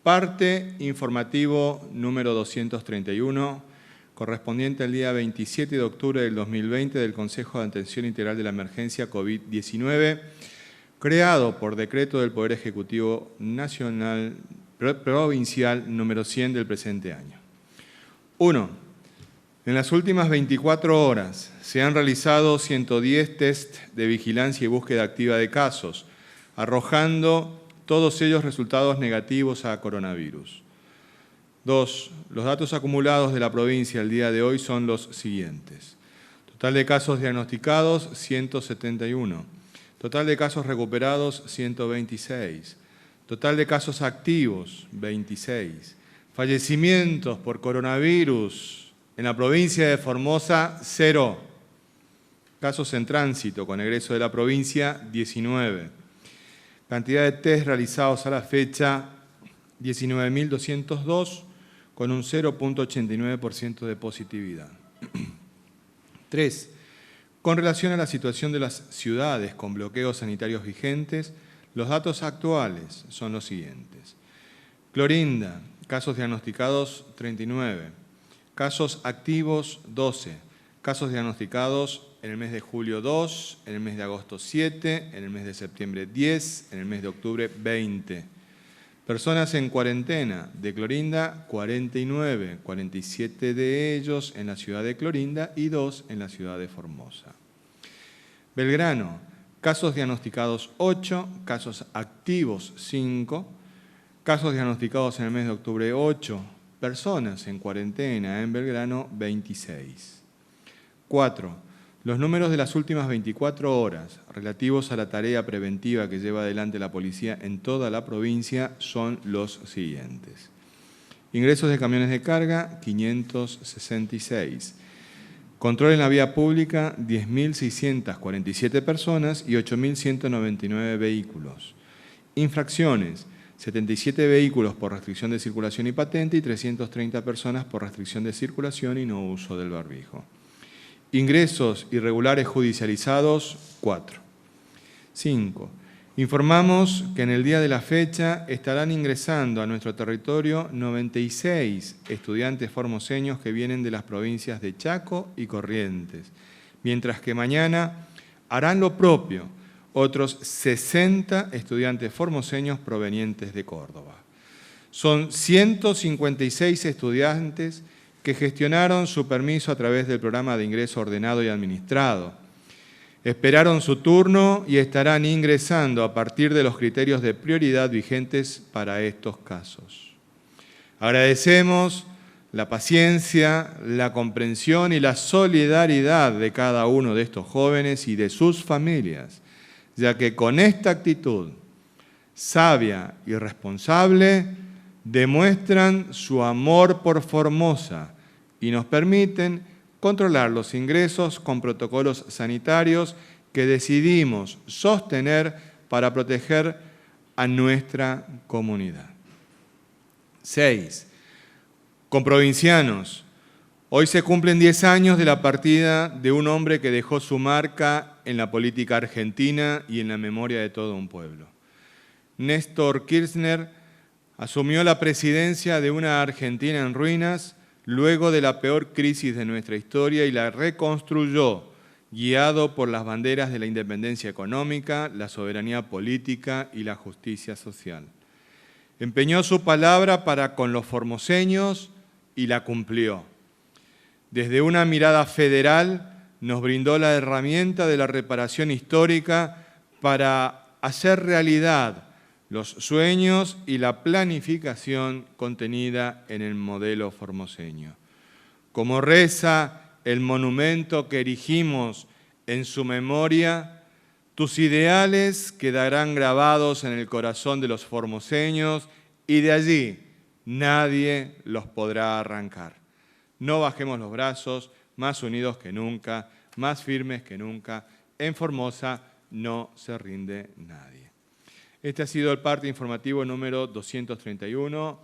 Parte informativo número 231, correspondiente al día 27 de octubre del 2020 del Consejo de Atención Integral de la Emergencia COVID-19, creado por decreto del Poder Ejecutivo Nacional Provincial número 100 del presente año. 1. En las últimas 24 horas se han realizado 110 test de vigilancia y búsqueda activa de casos, arrojando todos ellos resultados negativos a coronavirus. 2. Los datos acumulados de la provincia al día de hoy son los siguientes. Total de casos diagnosticados, 171. Total de casos recuperados, 126. Total de casos activos, 26. Fallecimientos por coronavirus en la provincia de Formosa, 0. Casos en tránsito con egreso de la provincia, 19. Cantidad de test realizados a la fecha, 19.202, con un 0.89% de positividad. 3. Con relación a la situación de las ciudades con bloqueos sanitarios vigentes, los datos actuales son los siguientes. Clorinda, casos diagnosticados 39, casos activos 12, casos diagnosticados en el mes de julio 2, en el mes de agosto 7, en el mes de septiembre 10, en el mes de octubre 20. Personas en cuarentena de Clorinda 49, 47 de ellos en la ciudad de Clorinda y 2 en la ciudad de Formosa. Belgrano, casos diagnosticados 8, casos activos 5, casos diagnosticados en el mes de octubre 8, personas en cuarentena en Belgrano 26. 4. Los números de las últimas 24 horas relativos a la tarea preventiva que lleva adelante la policía en toda la provincia son los siguientes. Ingresos de camiones de carga, 566. Control en la vía pública, 10.647 personas y 8.199 vehículos. Infracciones, 77 vehículos por restricción de circulación y patente y 330 personas por restricción de circulación y no uso del barbijo. Ingresos irregulares judicializados, 4. 5. Informamos que en el día de la fecha estarán ingresando a nuestro territorio 96 estudiantes formoseños que vienen de las provincias de Chaco y Corrientes, mientras que mañana harán lo propio otros 60 estudiantes formoseños provenientes de Córdoba. Son 156 estudiantes que gestionaron su permiso a través del programa de ingreso ordenado y administrado. Esperaron su turno y estarán ingresando a partir de los criterios de prioridad vigentes para estos casos. Agradecemos la paciencia, la comprensión y la solidaridad de cada uno de estos jóvenes y de sus familias, ya que con esta actitud sabia y responsable demuestran su amor por Formosa y nos permiten controlar los ingresos con protocolos sanitarios que decidimos sostener para proteger a nuestra comunidad. 6. Comprovincianos, hoy se cumplen 10 años de la partida de un hombre que dejó su marca en la política argentina y en la memoria de todo un pueblo. Néstor Kirchner asumió la presidencia de una Argentina en ruinas luego de la peor crisis de nuestra historia y la reconstruyó, guiado por las banderas de la independencia económica, la soberanía política y la justicia social. Empeñó su palabra para con los formoseños y la cumplió. Desde una mirada federal nos brindó la herramienta de la reparación histórica para hacer realidad los sueños y la planificación contenida en el modelo formoseño. Como reza el monumento que erigimos en su memoria, tus ideales quedarán grabados en el corazón de los formoseños y de allí nadie los podrá arrancar. No bajemos los brazos, más unidos que nunca, más firmes que nunca. En Formosa no se rinde nadie. Este ha sido el parte informativo número 231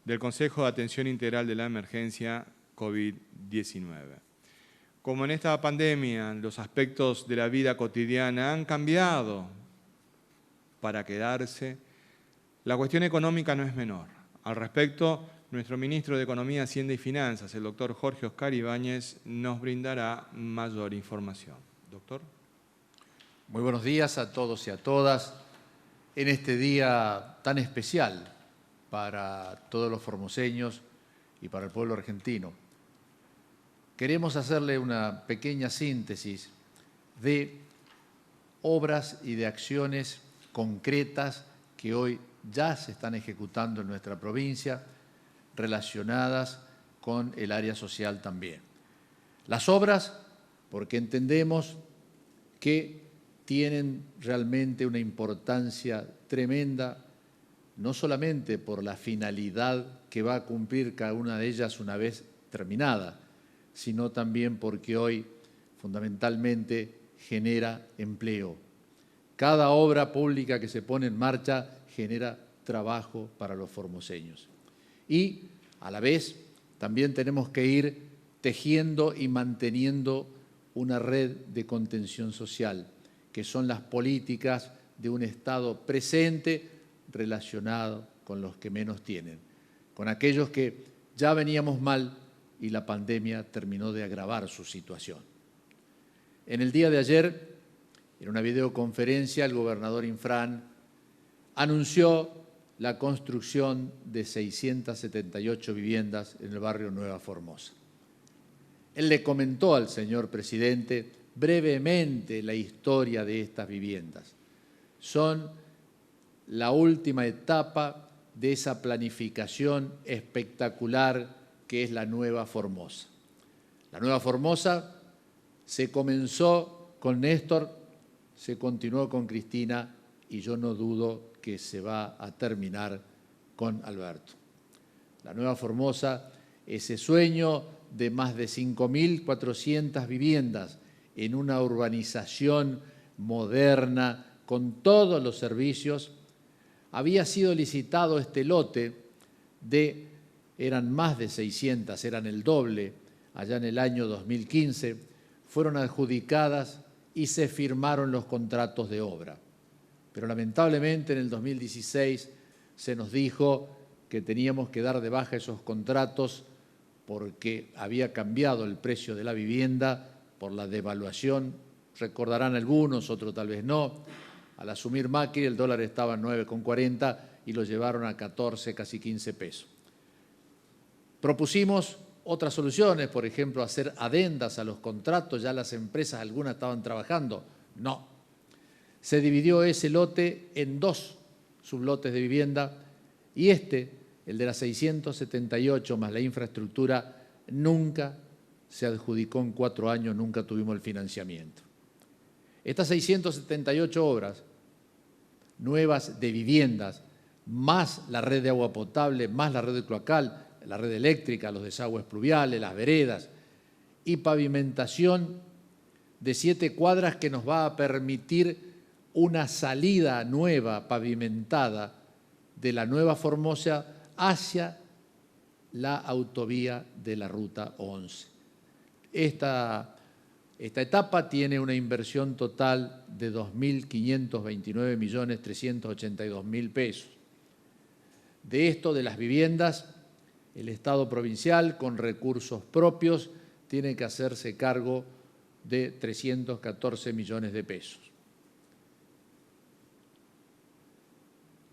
del Consejo de Atención Integral de la Emergencia COVID-19. Como en esta pandemia los aspectos de la vida cotidiana han cambiado para quedarse, la cuestión económica no es menor. Al respecto, nuestro ministro de Economía, Hacienda y Finanzas, el doctor Jorge Oscar Ibáñez, nos brindará mayor información. Doctor. Muy buenos días a todos y a todas. En este día tan especial para todos los formoseños y para el pueblo argentino, queremos hacerle una pequeña síntesis de obras y de acciones concretas que hoy ya se están ejecutando en nuestra provincia, relacionadas con el área social también. Las obras, porque entendemos que tienen realmente una importancia tremenda, no solamente por la finalidad que va a cumplir cada una de ellas una vez terminada, sino también porque hoy fundamentalmente genera empleo. Cada obra pública que se pone en marcha genera trabajo para los formoseños. Y a la vez también tenemos que ir tejiendo y manteniendo una red de contención social, que son las políticas de un Estado presente relacionado con los que menos tienen, con aquellos que ya veníamos mal y la pandemia terminó de agravar su situación. En el día de ayer, en una videoconferencia, el gobernador Infran anunció la construcción de 678 viviendas en el barrio Nueva Formosa. Él le comentó al señor presidente brevemente la historia de estas viviendas. Son la última etapa de esa planificación espectacular que es la Nueva Formosa. La Nueva Formosa se comenzó con Néstor, se continuó con Cristina y yo no dudo que se va a terminar con Alberto. La Nueva Formosa, ese sueño de más de 5.400 viviendas en una urbanización moderna con todos los servicios, había sido licitado este lote eran más de 600, eran el doble, allá en el año 2015, fueron adjudicadas y se firmaron los contratos de obra. Pero lamentablemente en el 2016 se nos dijo que teníamos que dar de baja esos contratos porque había cambiado el precio de la vivienda por la devaluación. Recordarán algunos, otros tal vez no. Al asumir Macri el dólar estaba en 9,40 y lo llevaron a 14, casi 15 pesos. Propusimos otras soluciones, por ejemplo, hacer adendas a los contratos, ya las empresas algunas estaban trabajando. No. Se dividió ese lote en 2 sublotes de vivienda y el de las 678 más la infraestructura, nunca se adjudicó en 4 años, nunca tuvimos el financiamiento. Estas 678 obras nuevas de viviendas, más la red de agua potable, más la red de cloacal, la red eléctrica, los desagües pluviales, las veredas y pavimentación de 7 cuadras que nos va a permitir una salida nueva, pavimentada, de la Nueva Formosa hacia la autovía de la Ruta 11. Esta etapa tiene una inversión total de 2.529.382.000 pesos. De esto, de las viviendas, el Estado provincial, con recursos propios, tiene que hacerse cargo de 314 millones de pesos.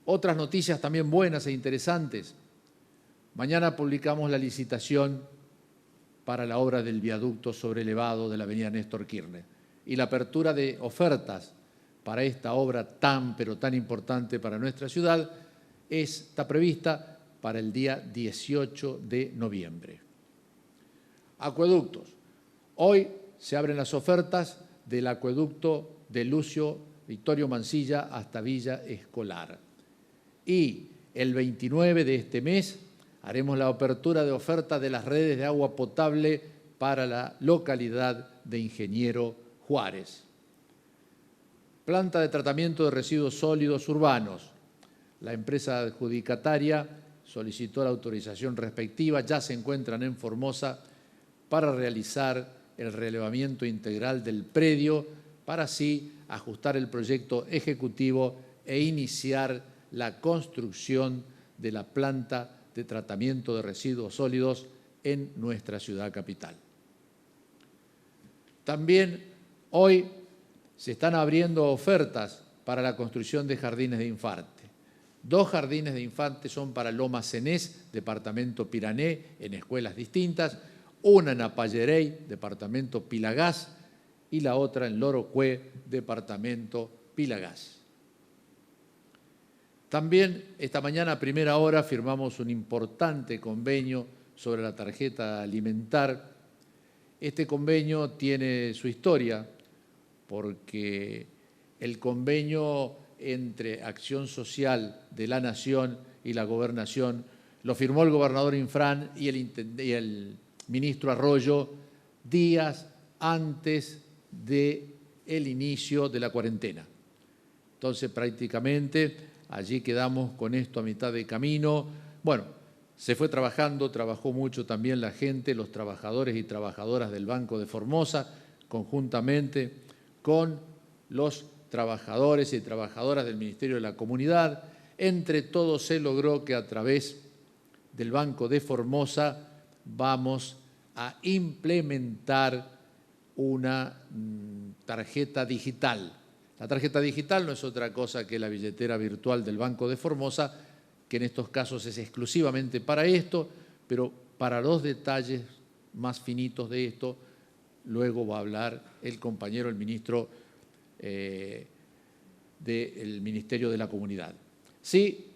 Otras noticias también buenas e interesantes. Mañana publicamos la licitación para la obra del viaducto sobrelevado de la avenida Néstor Kirchner y la apertura de ofertas para esta obra pero tan importante para nuestra ciudad está prevista para el día 18 de noviembre. Acueductos. Hoy se abren las ofertas del acueducto de Lucio Victorio Mansilla hasta Villa Escolar. Y el 29 de este mes haremos la apertura de oferta de las redes de agua potable para la localidad de Ingeniero Juárez. Planta de tratamiento de residuos sólidos urbanos. La empresa adjudicataria solicitó la autorización respectiva, ya se encuentran en Formosa para realizar el relevamiento integral del predio para así ajustar el proyecto ejecutivo e iniciar la construcción de la planta de tratamiento de residuos sólidos en nuestra ciudad capital. También hoy se están abriendo ofertas para la construcción de jardines de infante. 2 jardines de infantes son para Loma Cenés, departamento Pirané, en escuelas distintas, una en Apallerey, departamento Pilagás, y la otra en Lorocué, departamento Pilagás. También esta mañana a primera hora firmamos un importante convenio sobre la tarjeta alimentar. Este convenio tiene su historia porque el convenio entre Acción Social de la Nación y la Gobernación lo firmó el gobernador Infran y el ministro Arroyo días antes del inicio de la cuarentena. Entonces, prácticamente, allí quedamos con esto a mitad de camino. Bueno, se fue trabajando, trabajó mucho también la gente, los trabajadores y trabajadoras del Banco de Formosa, conjuntamente con los trabajadores y trabajadoras del Ministerio de la Comunidad. Entre todos se logró que a través del Banco de Formosa vamos a implementar una tarjeta digital. La tarjeta digital no es otra cosa que la billetera virtual del Banco de Formosa, que en estos casos es exclusivamente para esto, pero para los detalles más finitos de esto, luego va a hablar el compañero, el ministro del Ministerio de la Comunidad. Sí,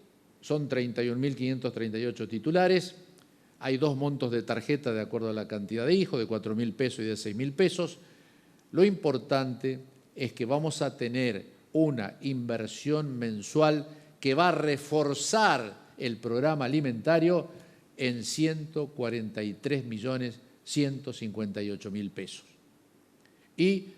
son 31.538 titulares, hay 2 montos de tarjeta de acuerdo a la cantidad de hijos, de 4.000 pesos y de 6.000 pesos. Lo importante es que vamos a tener una inversión mensual que va a reforzar el programa alimentario en 143.158.000 pesos. Y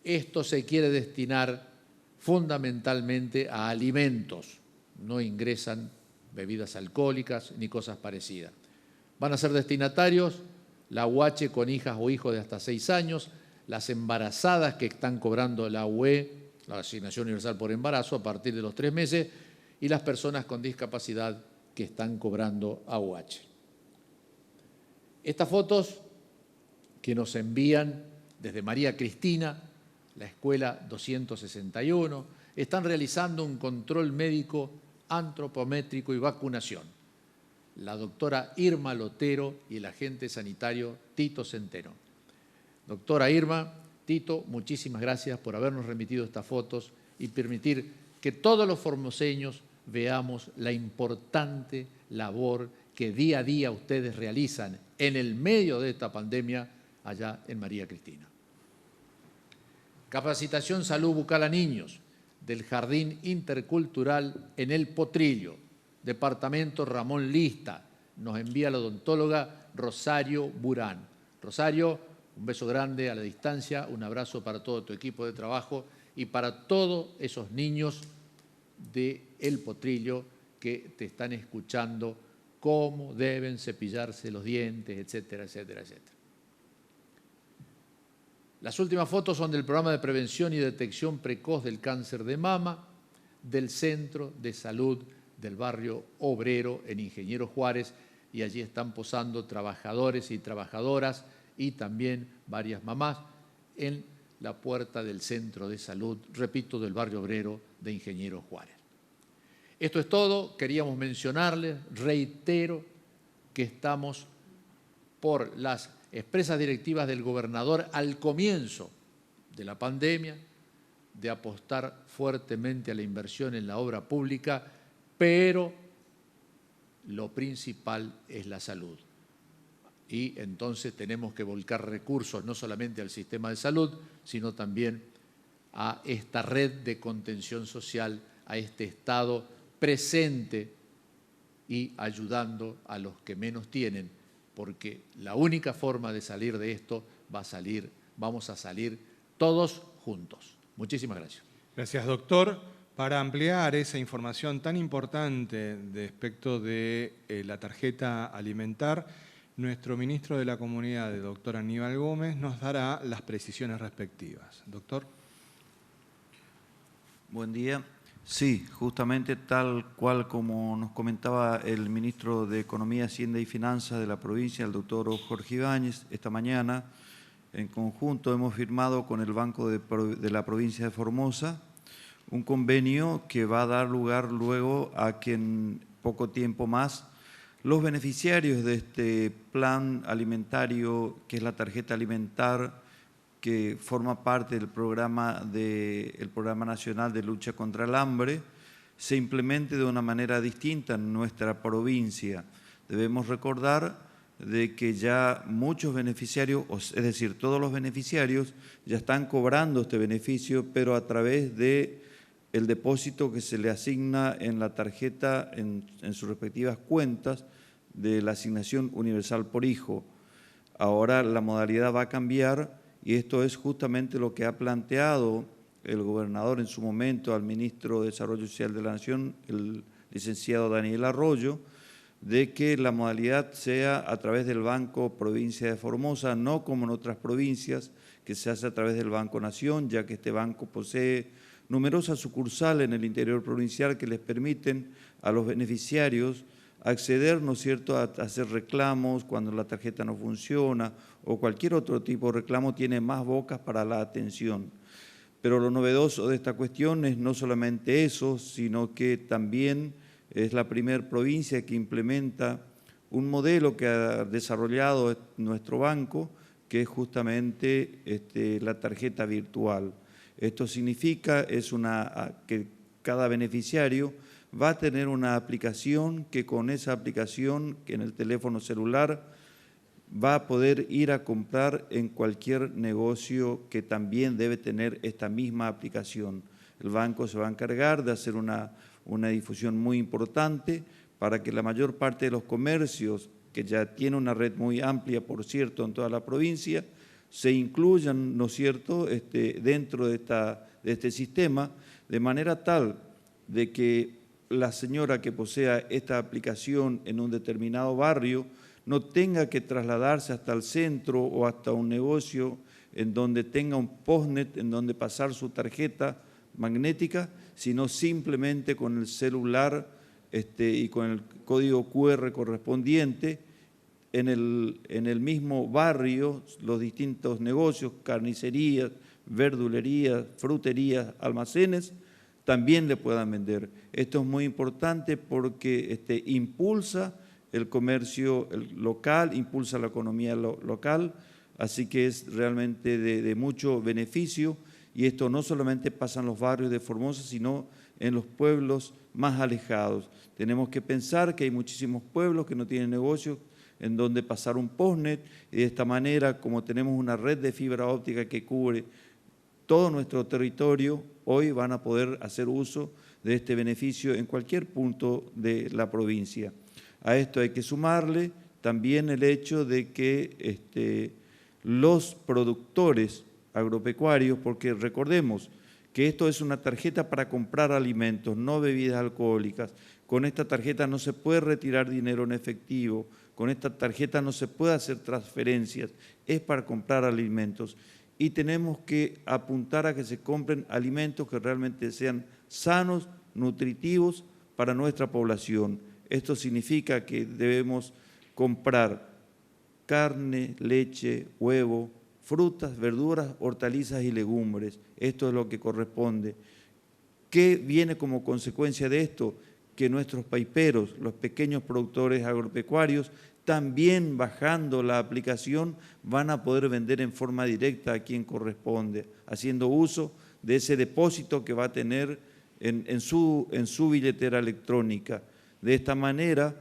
esto se quiere destinar fundamentalmente a alimentos, no ingresan bebidas alcohólicas ni cosas parecidas. Van a ser destinatarios la UH con hijas o hijos de hasta 6 años, las embarazadas que están cobrando la UE, la Asignación Universal por Embarazo, a partir de los 3 meses, y las personas con discapacidad que están cobrando AUH. Estas fotos que nos envían desde María Cristina, la escuela 261, están realizando un control médico antropométrico y vacunación. La doctora Irma Lotero y el agente sanitario Tito Centeno. Doctora Irma, Tito, muchísimas gracias por habernos remitido estas fotos y permitir que todos los formoseños veamos la importante labor que día a día ustedes realizan en el medio de esta pandemia allá en María Cristina. Capacitación salud bucal a niños del Jardín Intercultural en El Potrillo, departamento Ramón Lista, nos envía la odontóloga Rosario Burán. Rosario, un beso grande a la distancia, un abrazo para todo tu equipo de trabajo y para todos esos niños de El Potrillo que te están escuchando cómo deben cepillarse los dientes, etcétera, etcétera, etcétera. Las últimas fotos son del programa de prevención y detección precoz del cáncer de mama del Centro de Salud del barrio Obrero en Ingeniero Juárez, y allí están posando trabajadores y trabajadoras y también varias mamás en la puerta del Centro de Salud, repito, del barrio Obrero de Ingeniero Juárez. Esto es todo, queríamos mencionarles, reitero que estamos por las expresas directivas del gobernador al comienzo de la pandemia, de apostar fuertemente a la inversión en la obra pública, pero lo principal es la salud. Y entonces tenemos que volcar recursos no solamente al sistema de salud, sino también a esta red de contención social, a este Estado presente y ayudando a los que menos tienen, porque la única forma de salir de esto vamos a salir todos juntos. Muchísimas gracias. Gracias, doctor. Para ampliar esa información tan importante respecto de la tarjeta alimentar, nuestro ministro de la Comunidad, el doctor Aníbal Gómez, nos dará las precisiones respectivas. Doctor. Buen día. Sí, justamente tal cual como nos comentaba el ministro de Economía, Hacienda y Finanzas de la provincia, el doctor Jorge Ibáñez, esta mañana, en conjunto hemos firmado con el Banco de la provincia de Formosa un convenio que va a dar lugar luego a que en poco tiempo más los beneficiarios de este plan alimentario, que es la tarjeta alimentar, que forma parte del programa nacional de lucha contra el hambre, se implemente de una manera distinta en nuestra provincia. Debemos recordar de que ya muchos beneficiarios, es decir, todos los beneficiarios ya están cobrando este beneficio, pero a través de el depósito que se le asigna en la tarjeta en sus respectivas cuentas de la asignación universal por hijo. Ahora la modalidad va a cambiar y esto es justamente lo que ha planteado el gobernador en su momento al ministro de Desarrollo Social de la Nación, el licenciado Daniel Arroyo, de que la modalidad sea a través del Banco Provincia de Formosa, no como en otras provincias, que se hace a través del Banco Nación, ya que este banco posee numerosas sucursales en el interior provincial que les permiten a los beneficiarios acceder, ¿no es cierto?, a hacer reclamos cuando la tarjeta no funciona o cualquier otro tipo de reclamo, tiene más bocas para la atención. Pero lo novedoso de esta cuestión es no solamente eso, sino que también es la primera provincia que implementa un modelo que ha desarrollado nuestro banco, que es justamente la tarjeta virtual. Esto significa que cada beneficiario va a tener una aplicación que con esa aplicación, que en el teléfono celular, va a poder ir a comprar en cualquier negocio que también debe tener esta misma aplicación. El banco se va a encargar de hacer una difusión muy importante para que la mayor parte de los comercios, que ya tiene una red muy amplia, por cierto, en toda la provincia, se incluyan, ¿no es cierto?, dentro de este sistema, de manera tal de que la señora que posea esta aplicación en un determinado barrio no tenga que trasladarse hasta el centro o hasta un negocio en donde tenga un postnet en donde pasar su tarjeta magnética, sino simplemente con el celular y con el código QR correspondiente en el mismo barrio, los distintos negocios, carnicerías, verdulerías, fruterías, almacenes, también le puedan vender. Esto es muy importante porque impulsa el comercio local, impulsa la economía local, así que es realmente de mucho beneficio y esto no solamente pasa en los barrios de Formosa, sino en los pueblos más alejados. Tenemos que pensar que hay muchísimos pueblos que no tienen negocios en donde pasar un postnet y de esta manera, como tenemos una red de fibra óptica que cubre todo nuestro territorio, hoy van a poder hacer uso de este beneficio en cualquier punto de la provincia. A esto hay que sumarle también el hecho de que los productores agropecuarios, porque recordemos que esto es una tarjeta para comprar alimentos, no bebidas alcohólicas. Con esta tarjeta no se puede retirar dinero en efectivo, con esta tarjeta no se puede hacer transferencias, es para comprar alimentos. Y tenemos que apuntar a que se compren alimentos que realmente sean sanos, nutritivos para nuestra población. Esto significa que debemos comprar carne, leche, huevo, frutas, verduras, hortalizas y legumbres. Esto es lo que corresponde. ¿Qué viene como consecuencia de esto? Que nuestros paiperos, los pequeños productores agropecuarios, también bajando la aplicación van a poder vender en forma directa a quien corresponde, haciendo uso de ese depósito que va a tener en su billetera electrónica. De esta manera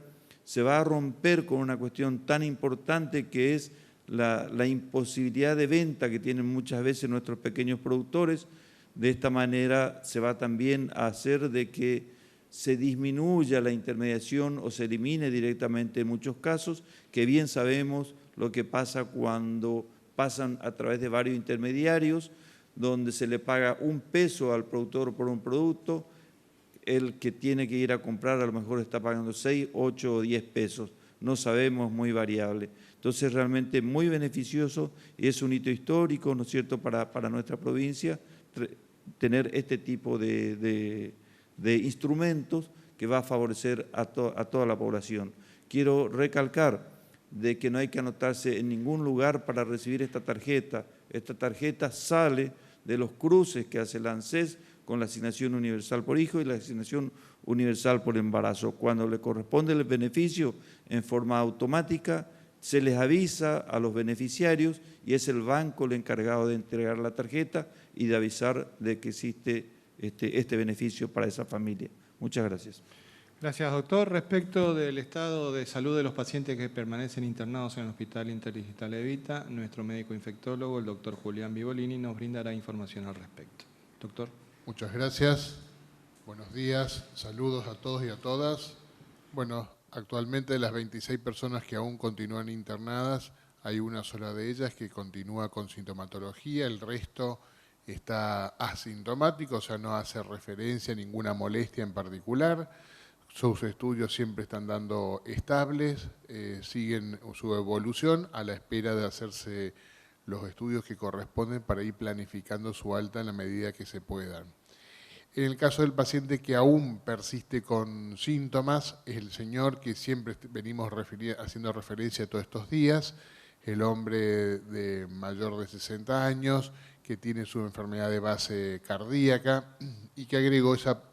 se va a romper con una cuestión tan importante que es la imposibilidad de venta que tienen muchas veces nuestros pequeños productores. De esta manera se va también a hacer de que se disminuya la intermediación o se elimine directamente en muchos casos, que bien sabemos lo que pasa cuando pasan a través de varios intermediarios, donde se le paga $1 al productor por un producto, el que tiene que ir a comprar a lo mejor está pagando 6, 8 o 10 pesos, no sabemos, muy variable. Entonces realmente muy beneficioso y es un hito histórico, ¿no es cierto?, para nuestra provincia tener este tipo de de instrumentos que va a favorecer a toda la población. Quiero recalcar de que no hay que anotarse en ningún lugar para recibir esta tarjeta. Esta tarjeta sale de los cruces que hace la ANSES con la asignación universal por hijo y la asignación universal por embarazo. Cuando le corresponde el beneficio en forma automática, se les avisa a los beneficiarios y es el banco el encargado de entregar la tarjeta y de avisar de que existe este beneficio para esa familia. Muchas gracias. Gracias, doctor. Respecto del estado de salud de los pacientes que permanecen internados en el Hospital Interdigital Evita, nuestro médico infectólogo, el doctor Julián Vivolini, nos brindará información al respecto. Doctor. Muchas gracias. Buenos días. Saludos a todos y a todas. Bueno, actualmente de las 26 personas que aún continúan internadas, hay una sola de ellas que continúa con sintomatología, el resto está asintomático, o sea, no hace referencia a ninguna molestia en particular. Sus estudios siempre están dando estables, siguen su evolución a la espera de hacerse los estudios que corresponden para ir planificando su alta en la medida que se puedan. En el caso del paciente que aún persiste con síntomas, es el señor que siempre venimos haciendo referencia todos estos días, el hombre de mayor de 60 años, que tiene su enfermedad de base cardíaca y que agregó esa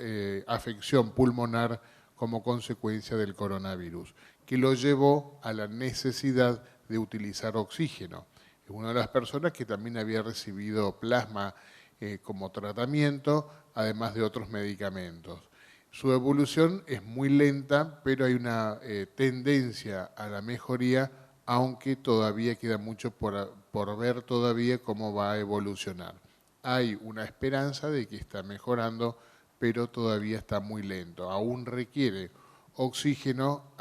afección pulmonar como consecuencia del coronavirus, que lo llevó a la necesidad de utilizar oxígeno. Es una de las personas que también había recibido plasma como tratamiento, además de otros medicamentos. Su evolución es muy lenta, pero hay una tendencia a la mejoría, aunque todavía queda mucho por ver todavía cómo va a evolucionar. Hay una esperanza de que está mejorando, pero todavía está muy lento. Aún requiere oxígeno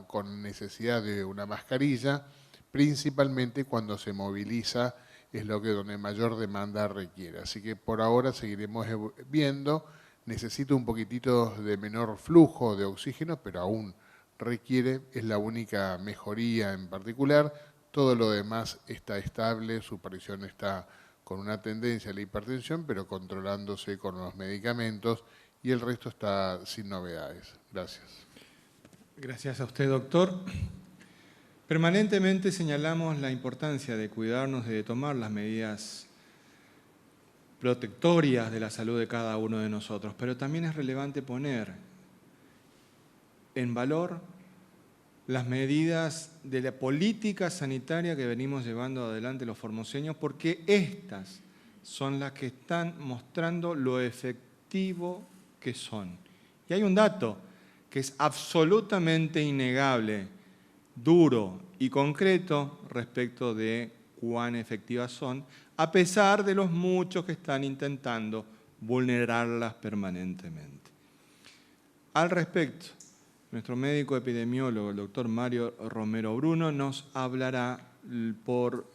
con necesidad de una mascarilla, principalmente cuando se moviliza, es donde mayor demanda requiere. Así que por ahora seguiremos viendo. Necesita un poquitito de menor flujo de oxígeno, pero aún requiere, es la única mejoría en particular. Todo lo demás está estable, su presión está con una tendencia a la hipertensión, pero controlándose con los medicamentos, y el resto está sin novedades. Gracias. Gracias a usted, doctor. Permanentemente señalamos la importancia de cuidarnos, de tomar las medidas protectorias de la salud de cada uno de nosotros, pero también es relevante poner en valor las medidas de la política sanitaria que venimos llevando adelante los formoseños, porque estas son las que están mostrando lo efectivo que son. Y hay un dato que es absolutamente innegable, duro y concreto respecto de cuán efectivas son, a pesar de los muchos que están intentando vulnerarlas permanentemente. Al respecto, nuestro médico epidemiólogo, el doctor Mario Romero Bruno, nos hablará por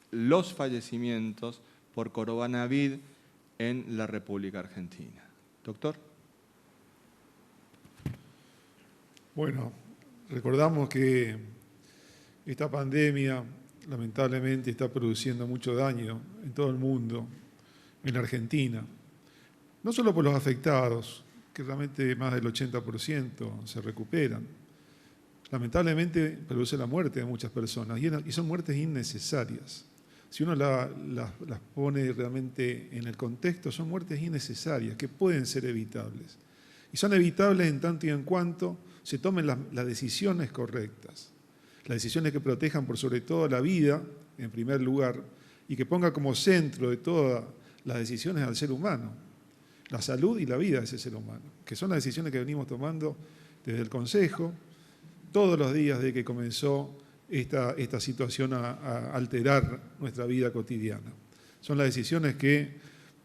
los fallecimientos por coronavirus en la República Argentina. Doctor. Bueno, recordamos que esta pandemia lamentablemente está produciendo mucho daño en todo el mundo, en la Argentina. No solo por los afectados, que realmente más del 80% se recuperan. Lamentablemente produce la muerte de muchas personas y son muertes innecesarias. Si uno las pone realmente en el contexto, son muertes innecesarias que pueden ser evitables. Y son evitables en tanto y en cuanto se tomen las decisiones correctas. Las decisiones que protejan por sobre todo la vida, en primer lugar, y que ponga como centro de todas las decisiones al ser humano, la salud y la vida de ese ser humano, que son las decisiones que venimos tomando desde el Consejo, todos los días desde que comenzó esta situación a alterar nuestra vida cotidiana. Son las decisiones que,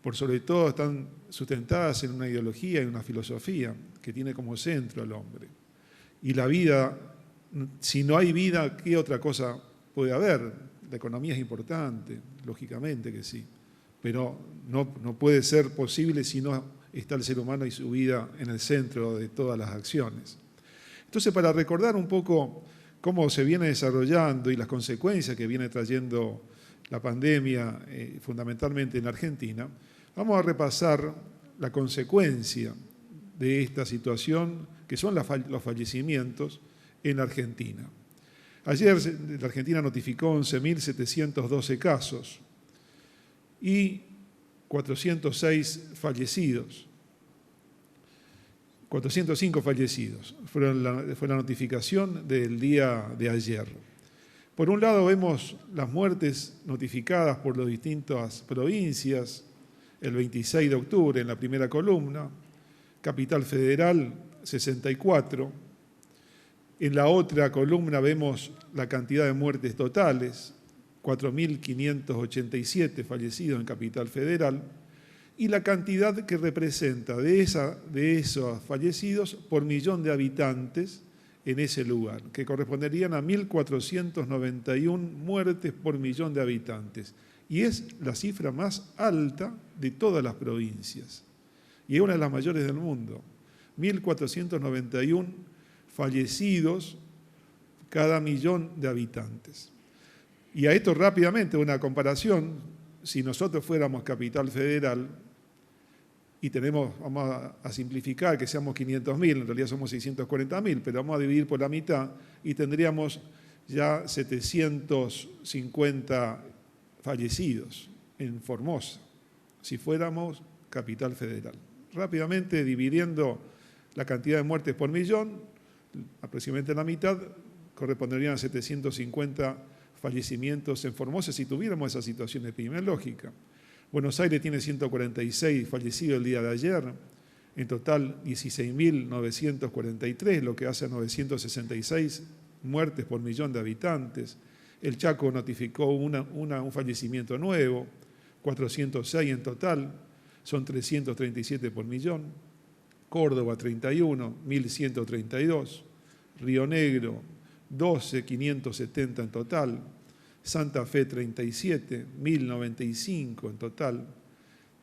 por sobre todo, están sustentadas en una ideología, en una filosofía que tiene como centro al hombre. Y la vida, si no hay vida, ¿qué otra cosa puede haber? La economía es importante, lógicamente que sí, pero no puede ser posible si no está el ser humano y su vida en el centro de todas las acciones. Entonces, para recordar un poco cómo se viene desarrollando y las consecuencias que viene trayendo la pandemia, fundamentalmente en la Argentina, vamos a repasar la consecuencia de esta situación, que son los fallecimientos en Argentina. Ayer la Argentina notificó 11.712 casos y 406 fallecidos. 405 fallecidos fue la notificación del día de ayer. Por un lado vemos las muertes notificadas por las distintas provincias el 26 de octubre en la primera columna, Capital Federal 64. En la otra columna vemos la cantidad de muertes totales, 4.587 fallecidos en Capital Federal, y la cantidad que representa de esos fallecidos por millón de habitantes en ese lugar, que corresponderían a 1.491 muertes por millón de habitantes. Y es la cifra más alta de todas las provincias. Y es una de las mayores del mundo. 1.491 fallecidos cada millón de habitantes. Y a esto rápidamente una comparación, si nosotros fuéramos Capital Federal y vamos a simplificar que seamos 500.000, en realidad somos 640.000, pero vamos a dividir por la mitad y tendríamos ya 750 fallecidos en Formosa, si fuéramos Capital Federal. Rápidamente dividiendo la cantidad de muertes por millón, aproximadamente la mitad, corresponderían a 750 fallecimientos en Formosa si tuviéramos esa situación epidemiológica. Buenos Aires tiene 146 fallecidos el día de ayer, en total 16.943, lo que hace a 966 muertes por millón de habitantes. El Chaco notificó un fallecimiento nuevo, 406 en total, son 337 por millón. Córdoba 31, 1.132. Río Negro 12, 570 en total. Santa Fe 37, 1.095 en total.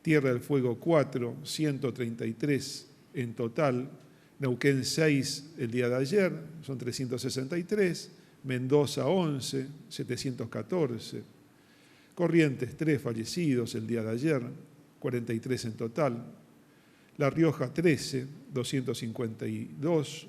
Tierra del Fuego 4, 133 en total. Neuquén 6 el día de ayer, son 363. Mendoza 11, 714. Corrientes 3 fallecidos el día de ayer, 43 en total. La Rioja 13, 252.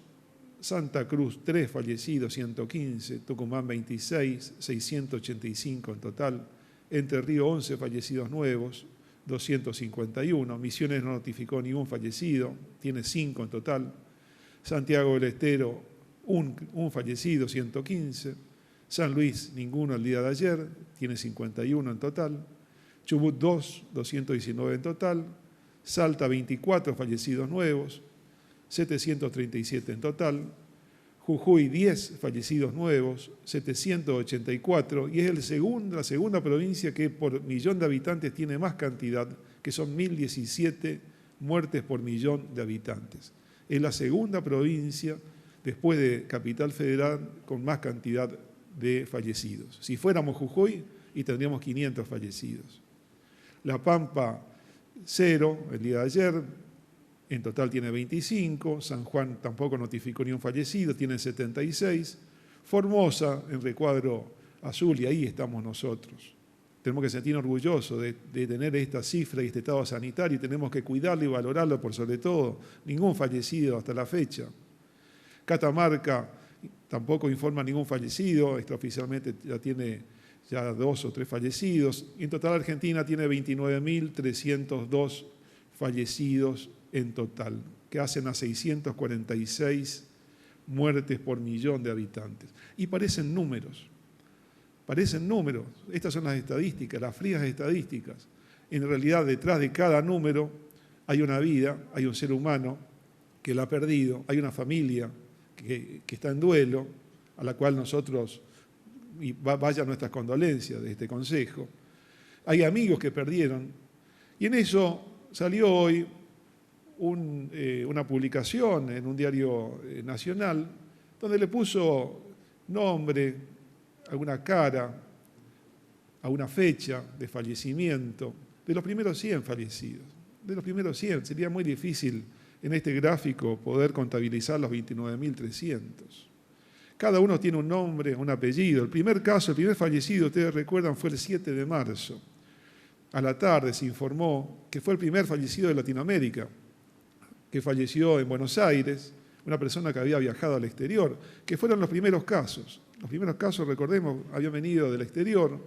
Santa Cruz 3 fallecidos, 115. Tucumán 26, 685 en total. Entre Ríos 11 fallecidos nuevos, 251. Misiones no notificó ningún fallecido, tiene 5 en total. Santiago del Estero un fallecido, 115. San Luis, ninguno el día de ayer, tiene 51 en total. Chubut 2, 219 en total. Salta 24 fallecidos nuevos, 737 en total. Jujuy 10 fallecidos nuevos, 784, y es la segunda provincia que por millón de habitantes tiene más cantidad, que son 1.017 muertes por millón de habitantes. Es la segunda provincia, después de Capital Federal, con más cantidad de fallecidos. Si fuéramos Jujuy, y tendríamos 500 fallecidos. La Pampa 0 el día de ayer, en total tiene 25. San Juan tampoco notificó ni un fallecido, tiene 76. Formosa en recuadro azul, y ahí estamos nosotros. Tenemos que sentirnos orgullosos de tener esta cifra y este estado sanitario, y tenemos que cuidarlo y valorarlo por sobre todo. Ningún fallecido hasta la fecha. Catamarca tampoco informa ningún fallecido, extraoficialmente ya tiene 2 o 3 fallecidos. En total Argentina tiene 29.302 fallecidos en total, que hacen a 646 muertes por millón de habitantes. Y parecen números. Estas son las estadísticas, las frías estadísticas. En realidad, detrás de cada número hay una vida, hay un ser humano que la ha perdido, hay una familia que está en duelo, a la cual nosotros, y vaya nuestras condolencias de este consejo. Hay amigos que perdieron, y en eso salió hoy una publicación en un diario nacional, donde le puso nombre, alguna cara, a una fecha de fallecimiento de los primeros 100 fallecidos. De los primeros 100, sería muy difícil en este gráfico poder contabilizar los 29.300. Cada uno tiene un nombre, un apellido. El primer fallecido, ustedes recuerdan, fue el 7 de marzo. A la tarde se informó que fue el primer fallecido de Latinoamérica. que falleció en Buenos Aires, una persona que había viajado al exterior, que fueron los primeros casos. Los primeros casos, recordemos, habían venido del exterior,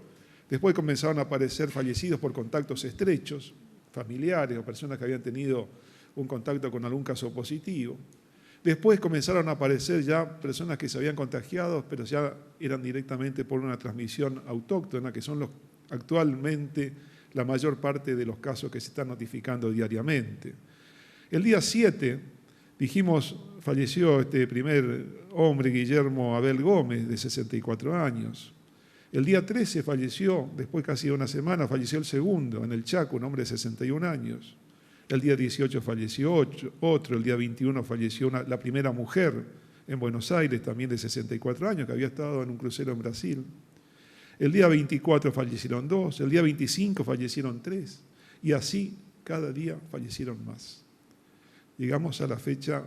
después comenzaron a aparecer fallecidos por contactos estrechos, familiares o personas que habían tenido un contacto con algún caso positivo. Después comenzaron a aparecer ya personas que se habían contagiado, pero ya eran directamente por una transmisión autóctona, que son actualmente la mayor parte de los casos que se están notificando diariamente. El día 7, dijimos, falleció este primer hombre, Guillermo Abel Gómez, de 64 años. El día 13 falleció, después casi de una semana, falleció el segundo, en el Chaco, un hombre de 61 años. El día 18 falleció otro, el día 21 falleció la primera mujer en Buenos Aires, también de 64 años, que había estado en un crucero en Brasil. El día 24 fallecieron 2, el día 25 fallecieron 3, y así cada día fallecieron más. Llegamos a la fecha,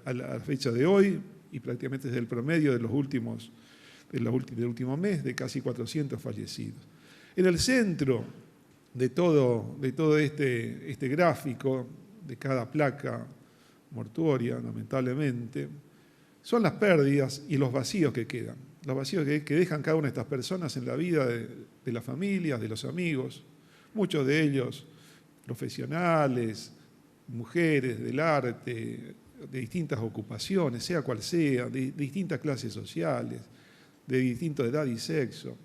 a la fecha de hoy, y prácticamente es el promedio de del último mes, de casi 400 fallecidos. En el centro de todo este gráfico, de cada placa mortuoria, lamentablemente, son las pérdidas y los vacíos que quedan. Los vacíos que dejan cada una de estas personas en la vida de las familias, de los amigos, muchos de ellos profesionales, mujeres del arte, de distintas ocupaciones, sea cual sea, de distintas clases sociales, de distinta edad y sexo.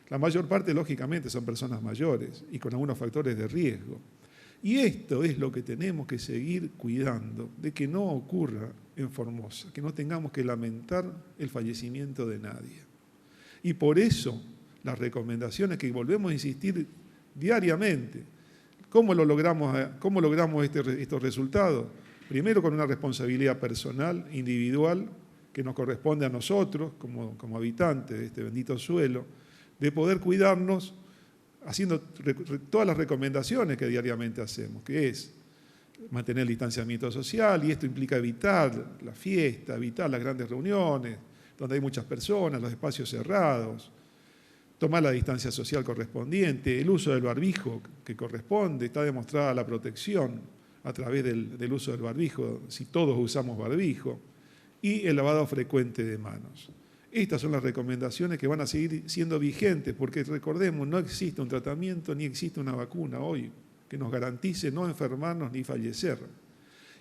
La mayor parte, lógicamente, son personas mayores y con algunos factores de riesgo. Y esto es lo que tenemos que seguir cuidando, de que no ocurra en Formosa, que no tengamos que lamentar el fallecimiento de nadie. Y por eso las recomendaciones que volvemos a insistir diariamente. ¿Cómo logramos estos resultados? Primero con una responsabilidad personal, individual, que nos corresponde a nosotros como habitantes de este bendito suelo, de poder cuidarnos haciendo todas las recomendaciones que diariamente hacemos, que es mantener el distanciamiento social, y esto implica evitar la fiesta, evitar las grandes reuniones, donde hay muchas personas, los espacios cerrados, tomar la distancia social correspondiente, el uso del barbijo que corresponde, está demostrada la protección a través del uso del barbijo, si todos usamos barbijo, y el lavado frecuente de manos. Estas son las recomendaciones que van a seguir siendo vigentes, porque recordemos, no existe un tratamiento ni existe una vacuna hoy que nos garantice no enfermarnos ni fallecer.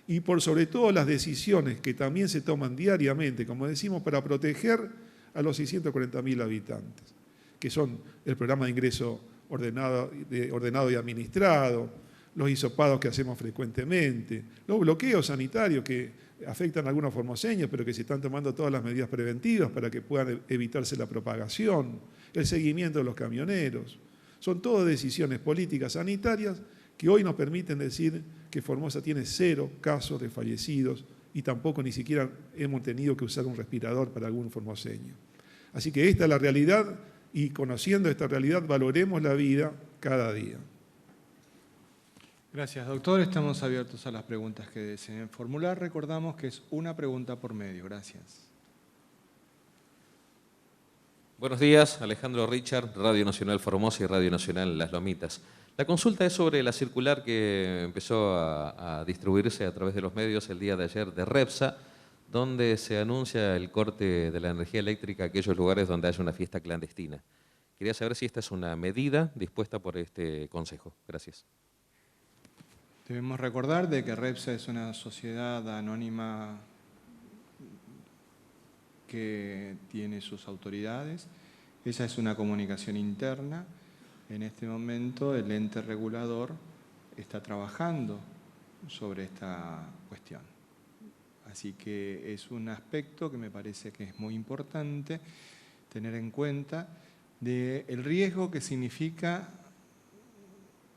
Y por sobre todo las decisiones que también se toman diariamente, como decimos, para proteger a los 640.000 habitantes, que son el programa de ingreso ordenado y administrado, los hisopados que hacemos frecuentemente, los bloqueos sanitarios que afectan a algunos formoseños, pero que se están tomando todas las medidas preventivas para que puedan evitarse la propagación, el seguimiento de los camioneros. Son todas decisiones políticas sanitarias que hoy nos permiten decir que Formosa tiene 0 casos de fallecidos y tampoco ni siquiera hemos tenido que usar un respirador para algún formoseño. Así que esta es la realidad y conociendo esta realidad valoremos la vida cada día. Gracias, doctor. Estamos abiertos a las preguntas que deseen formular. Recordamos que es una pregunta por medio. Gracias. Buenos días, Alejandro Richard, Radio Nacional Formosa y Radio Nacional Las Lomitas. La consulta es sobre la circular que empezó a distribuirse a través de los medios el día de ayer de Repsa, donde se anuncia el corte de la energía eléctrica a aquellos lugares donde haya una fiesta clandestina. Quería saber si esta es una medida dispuesta por este Consejo. Gracias. Debemos recordar de que Repsa es una sociedad anónima que tiene sus autoridades. Esa es una comunicación interna. En este momento el ente regulador está trabajando sobre esta cuestión. Así que es un aspecto que me parece que es muy importante tener en cuenta del riesgo que significa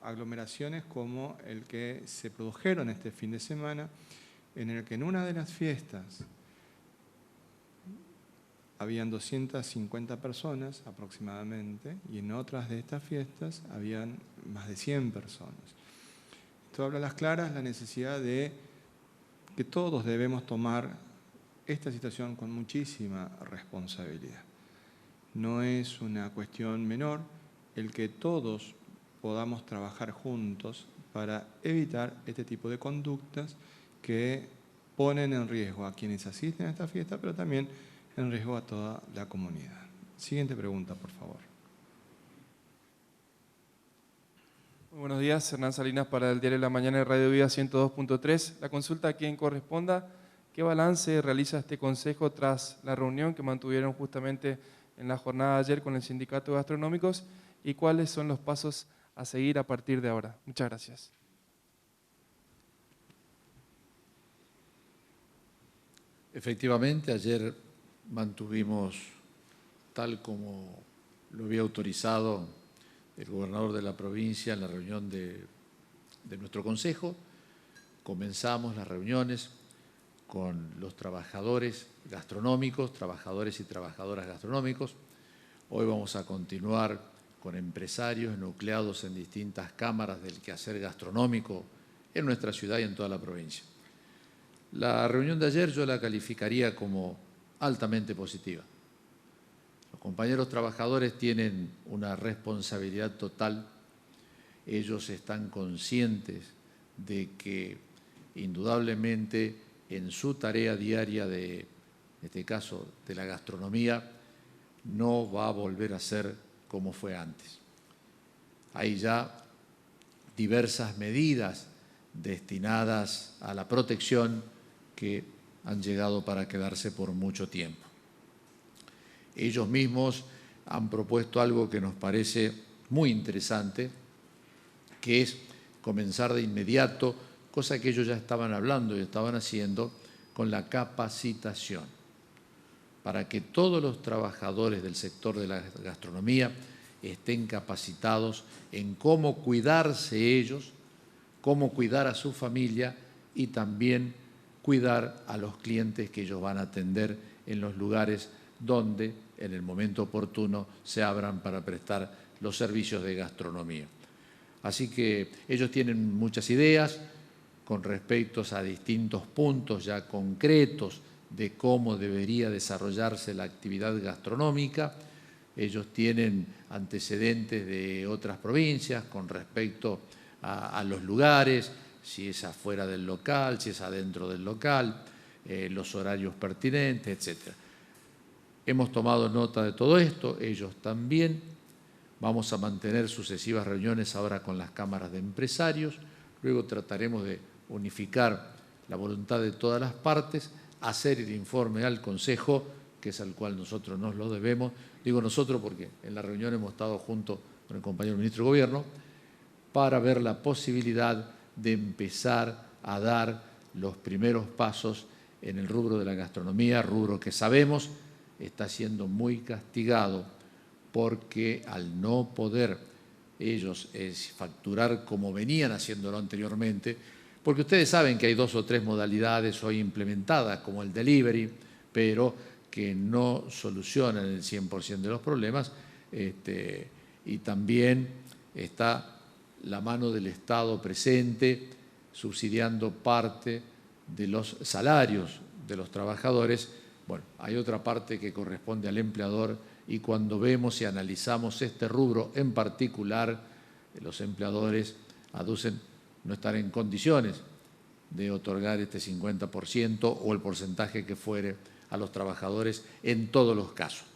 aglomeraciones como el que se produjeron este fin de semana, en el que en una de las fiestas habían 250 personas aproximadamente, y en otras de estas fiestas habían más de 100 personas. Esto habla a las claras la necesidad de que todos debemos tomar esta situación con muchísima responsabilidad. No es una cuestión menor el que todos podamos trabajar juntos para evitar este tipo de conductas que ponen en riesgo a quienes asisten a esta fiesta, pero también en riesgo a toda la comunidad. Siguiente pregunta, por favor. Muy buenos días, Hernán Salinas para el Diario de la Mañana de Radio Vida 102.3. La consulta a quien corresponda, ¿qué balance realiza este Consejo tras la reunión que mantuvieron justamente en la jornada de ayer con el Sindicato de Gastronómicos y cuáles son los pasos a seguir a partir de ahora? Muchas gracias. Efectivamente, ayer mantuvimos, tal como lo había autorizado el gobernador de la provincia en la reunión de nuestro consejo, comenzamos las reuniones con los trabajadores gastronómicos, trabajadores y trabajadoras gastronómicos. Hoy vamos a continuar con empresarios nucleados en distintas cámaras del quehacer gastronómico en nuestra ciudad y en toda la provincia. La reunión de ayer yo la calificaría como altamente positiva. Los compañeros trabajadores tienen una responsabilidad total. Ellos están conscientes de que indudablemente en su tarea diaria en este caso de la gastronomía, no va a volver a ser como fue antes. Hay ya diversas medidas destinadas a la protección que han llegado para quedarse por mucho tiempo. Ellos mismos han propuesto algo que nos parece muy interesante, que es comenzar de inmediato, cosa que ellos ya estaban hablando y estaban haciendo, con la capacitación, para que todos los trabajadores del sector de la gastronomía estén capacitados en cómo cuidarse ellos, cómo cuidar a su familia y también cuidar a los clientes que ellos van a atender en los lugares donde en el momento oportuno se abran para prestar los servicios de gastronomía. Así que ellos tienen muchas ideas con respecto a distintos puntos ya concretos de cómo debería desarrollarse la actividad gastronómica. Ellos tienen antecedentes de otras provincias con respecto a los lugares, si es afuera del local, si es adentro del local, los horarios pertinentes, etc. Hemos tomado nota de todo esto, ellos también. Vamos a mantener sucesivas reuniones ahora con las cámaras de empresarios, luego trataremos de unificar la voluntad de todas las partes, hacer el informe al Consejo, que es al cual nosotros nos lo debemos. Digo nosotros porque en la reunión hemos estado junto con el compañero ministro de Gobierno para ver la posibilidad de empezar a dar los primeros pasos en el rubro de la gastronomía, rubro que sabemos está siendo muy castigado porque al no poder ellos facturar como venían haciéndolo anteriormente, porque ustedes saben que hay 2 o 3 modalidades hoy implementadas, como el delivery, pero que no solucionan el 100% de los problemas, y también está la mano del Estado presente, subsidiando parte de los salarios de los trabajadores. Bueno, hay otra parte que corresponde al empleador y cuando vemos y analizamos este rubro en particular, los empleadores aducen no estar en condiciones de otorgar este 50% o el porcentaje que fuere a los trabajadores en todos los casos.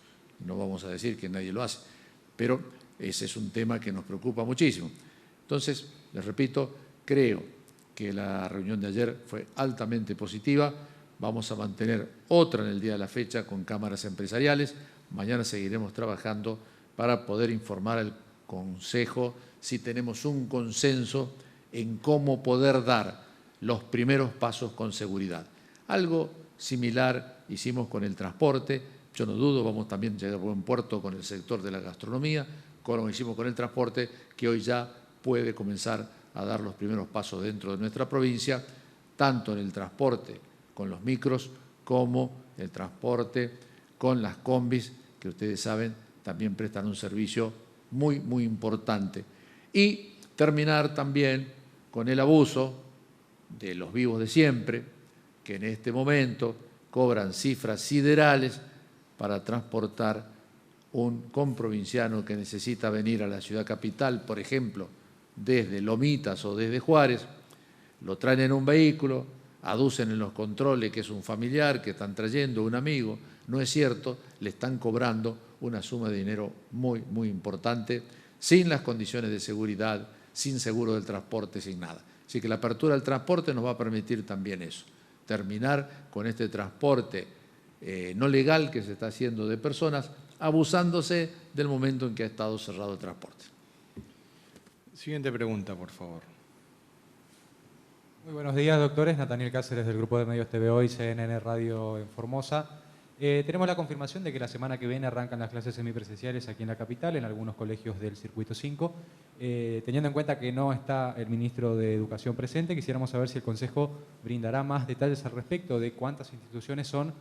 No vamos a decir que nadie lo hace, pero ese es un tema que nos preocupa muchísimo. Entonces, les repito, creo que la reunión de ayer fue altamente positiva. Vamos a mantener otra en el día de la fecha con cámaras empresariales. Mañana seguiremos trabajando para poder informar al Consejo si tenemos un consenso en cómo poder dar los primeros pasos con seguridad. Algo similar hicimos con el transporte. Yo no dudo, vamos también a llegar a buen puerto con el sector de la gastronomía, como hicimos con el transporte, que hoy ya puede comenzar a dar los primeros pasos dentro de nuestra provincia, tanto en el transporte con los micros como el transporte con las combis, que ustedes saben también prestan un servicio muy, muy importante. Y terminar también con el abuso de los vivos de siempre, que en este momento cobran cifras siderales para transportar un comprovinciano que necesita venir a la ciudad capital, por ejemplo, desde Lomitas o desde Juárez, lo traen en un vehículo, aducen en los controles que es un familiar, que están trayendo un amigo. No es cierto, le están cobrando una suma de dinero muy, muy importante, sin las condiciones de seguridad, sin seguro del transporte, sin nada. Así que la apertura del transporte nos va a permitir también eso, terminar con este transporte no legal que se está haciendo de personas, abusándose del momento en que ha estado cerrado el transporte. Siguiente pregunta, por favor. Muy buenos días, doctores. Nathaniel Cáceres, del Grupo de Medios TV y CNN Radio en Formosa. Tenemos la confirmación de que la semana que viene arrancan las clases semipresenciales aquí en la capital, en algunos colegios del Circuito 5. Teniendo en cuenta que no está el ministro de Educación presente, quisiéramos saber si el Consejo brindará más detalles al respecto de cuántas instituciones son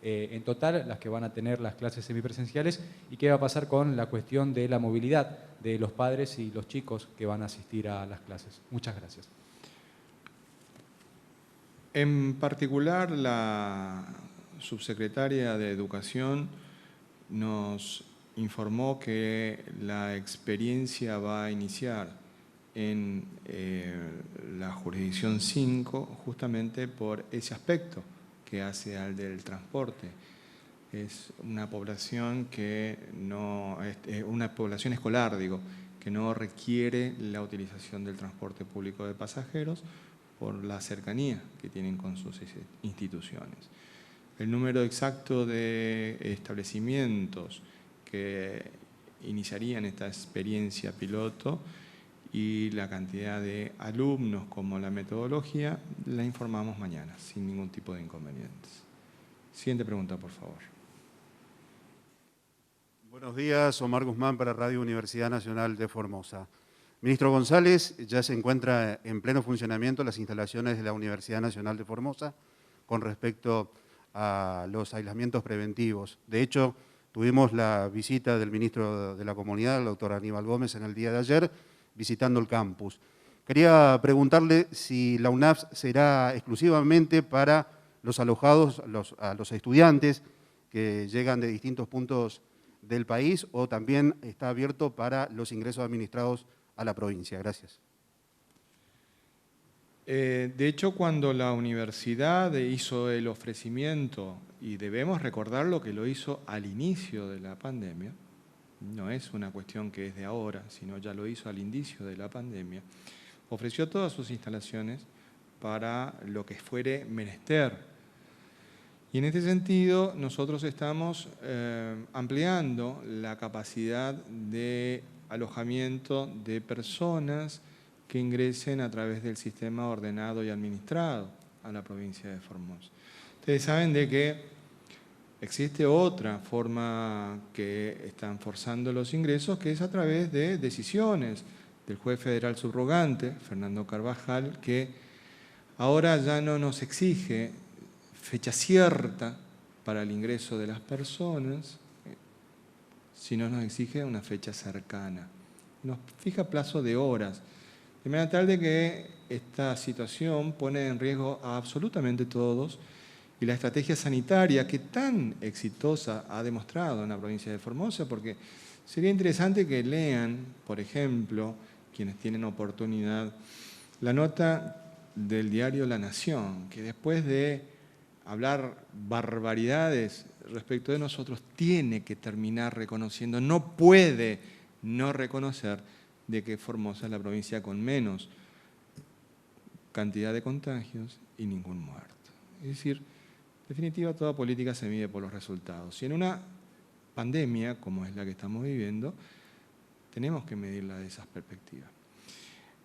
en total las que van a tener las clases semipresenciales y qué va a pasar con la cuestión de la movilidad de los padres y los chicos que van a asistir a las clases. Muchas gracias. En particular, la subsecretaria de Educación nos informó que la experiencia va a iniciar en la jurisdicción 5 justamente por ese aspecto que hace al del transporte. Es una población que no, una población escolar, digo, que no requiere la utilización del transporte público de pasajeros por la cercanía que tienen con sus instituciones. El número exacto de establecimientos que iniciarían esta experiencia piloto y la cantidad de alumnos como la metodología, la informamos mañana, sin ningún tipo de inconvenientes. Siguiente pregunta, por favor. Buenos días, Omar Guzmán para Radio Universidad Nacional de Formosa. Ministro González, ya se encuentra en pleno funcionamiento las instalaciones de la Universidad Nacional de Formosa con respecto a los aislamientos preventivos. De hecho, tuvimos la visita del ministro de la Comunidad, el doctor Aníbal Gómez, en el día de ayer, visitando el campus. Quería preguntarle si la UNAFS será exclusivamente para los alojados, a los estudiantes que llegan de distintos puntos del país o también está abierto para los ingresos administrados a la provincia. Gracias. De hecho, cuando la universidad hizo el ofrecimiento, y debemos recordarlo que lo hizo al inicio de la pandemia, no es una cuestión que es de ahora, sino ya lo hizo al inicio de la pandemia, ofreció todas sus instalaciones para lo que fuere menester. Y en este sentido, nosotros estamos ampliando la capacidad de alojamiento de personas que ingresen a través del sistema ordenado y administrado a la provincia de Formosa. Ustedes saben de que existe otra forma que están forzando los ingresos, que es a través de decisiones del juez federal subrogante, Fernando Carvajal, que ahora ya no nos exige fecha cierta para el ingreso de las personas, sino nos exige una fecha cercana. Nos fija plazo de horas, de manera tal de que esta situación pone en riesgo a absolutamente todos y la estrategia sanitaria que tan exitosa ha demostrado en la provincia de Formosa, porque sería interesante que lean, por ejemplo, quienes tienen oportunidad, la nota del diario La Nación, que después de hablar barbaridades respecto de nosotros, tiene que terminar reconociendo, no puede no reconocer de que Formosa es la provincia con menos cantidad de contagios y ningún muerto. Es decir, en definitiva, toda política se mide por los resultados. Y en una pandemia, como es la que estamos viviendo, tenemos que medirla de esas perspectivas.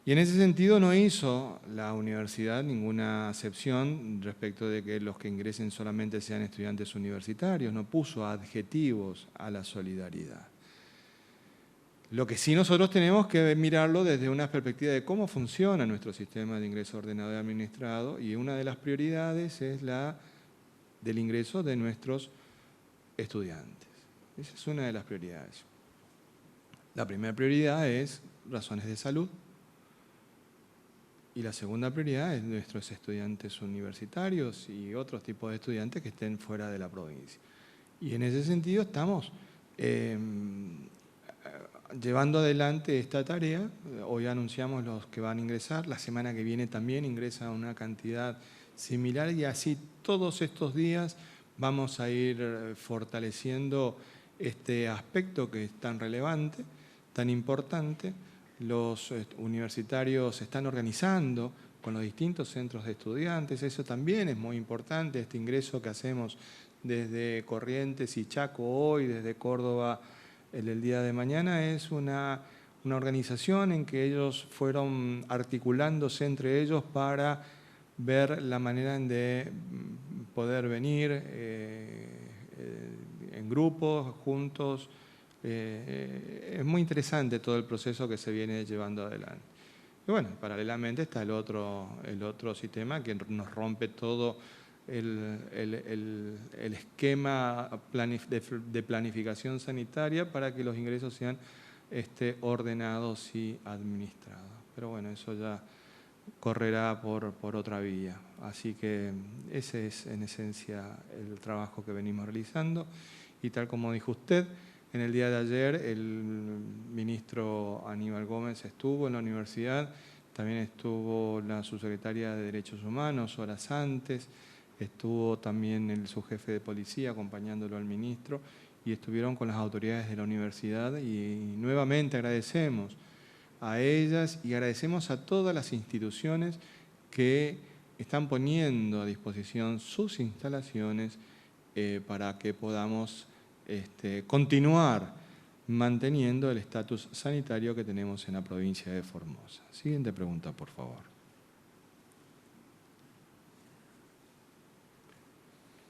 Y en ese sentido no hizo la universidad ninguna acepción respecto de que los que ingresen solamente sean estudiantes universitarios, no puso adjetivos a la solidaridad. Lo que sí nosotros tenemos que mirarlo desde una perspectiva de cómo funciona nuestro sistema de ingreso ordenado y administrado, y una de las prioridades es la del ingreso de nuestros estudiantes. Esa es una de las prioridades. La primera prioridad es razones de salud, y la segunda prioridad es nuestros estudiantes universitarios y otros tipos de estudiantes que estén fuera de la provincia. Y en ese sentido estamos llevando adelante esta tarea. Hoy anunciamos los que van a ingresar, la semana que viene también ingresa una cantidad similar, y así todos estos días vamos a ir fortaleciendo este aspecto que es tan relevante, tan importante. Los universitarios se están organizando con los distintos centros de estudiantes, eso también es muy importante, este ingreso que hacemos desde Corrientes y Chaco hoy, desde Córdoba el día de mañana, es una organización en que ellos fueron articulándose entre ellos para ver la manera de poder venir en grupos, juntos. Es muy interesante todo el proceso que se viene llevando adelante. Y bueno, paralelamente está el otro sistema que nos rompe todo el esquema de planificación sanitaria para que los ingresos sean ordenados y administrados. Pero bueno, eso ya correrá por otra vía. Así que ese es en esencia el trabajo que venimos realizando. Y tal como dijo usted, en el día de ayer el ministro Aníbal Gómez estuvo en la universidad, también estuvo la subsecretaria de Derechos Humanos horas antes, estuvo también el subjefe de policía acompañándolo al ministro y estuvieron con las autoridades de la universidad y nuevamente agradecemos a ellas y agradecemos a todas las instituciones que están poniendo a disposición sus instalaciones para que podamos continuar manteniendo el estatus sanitario que tenemos en la provincia de Formosa. Siguiente pregunta, por favor.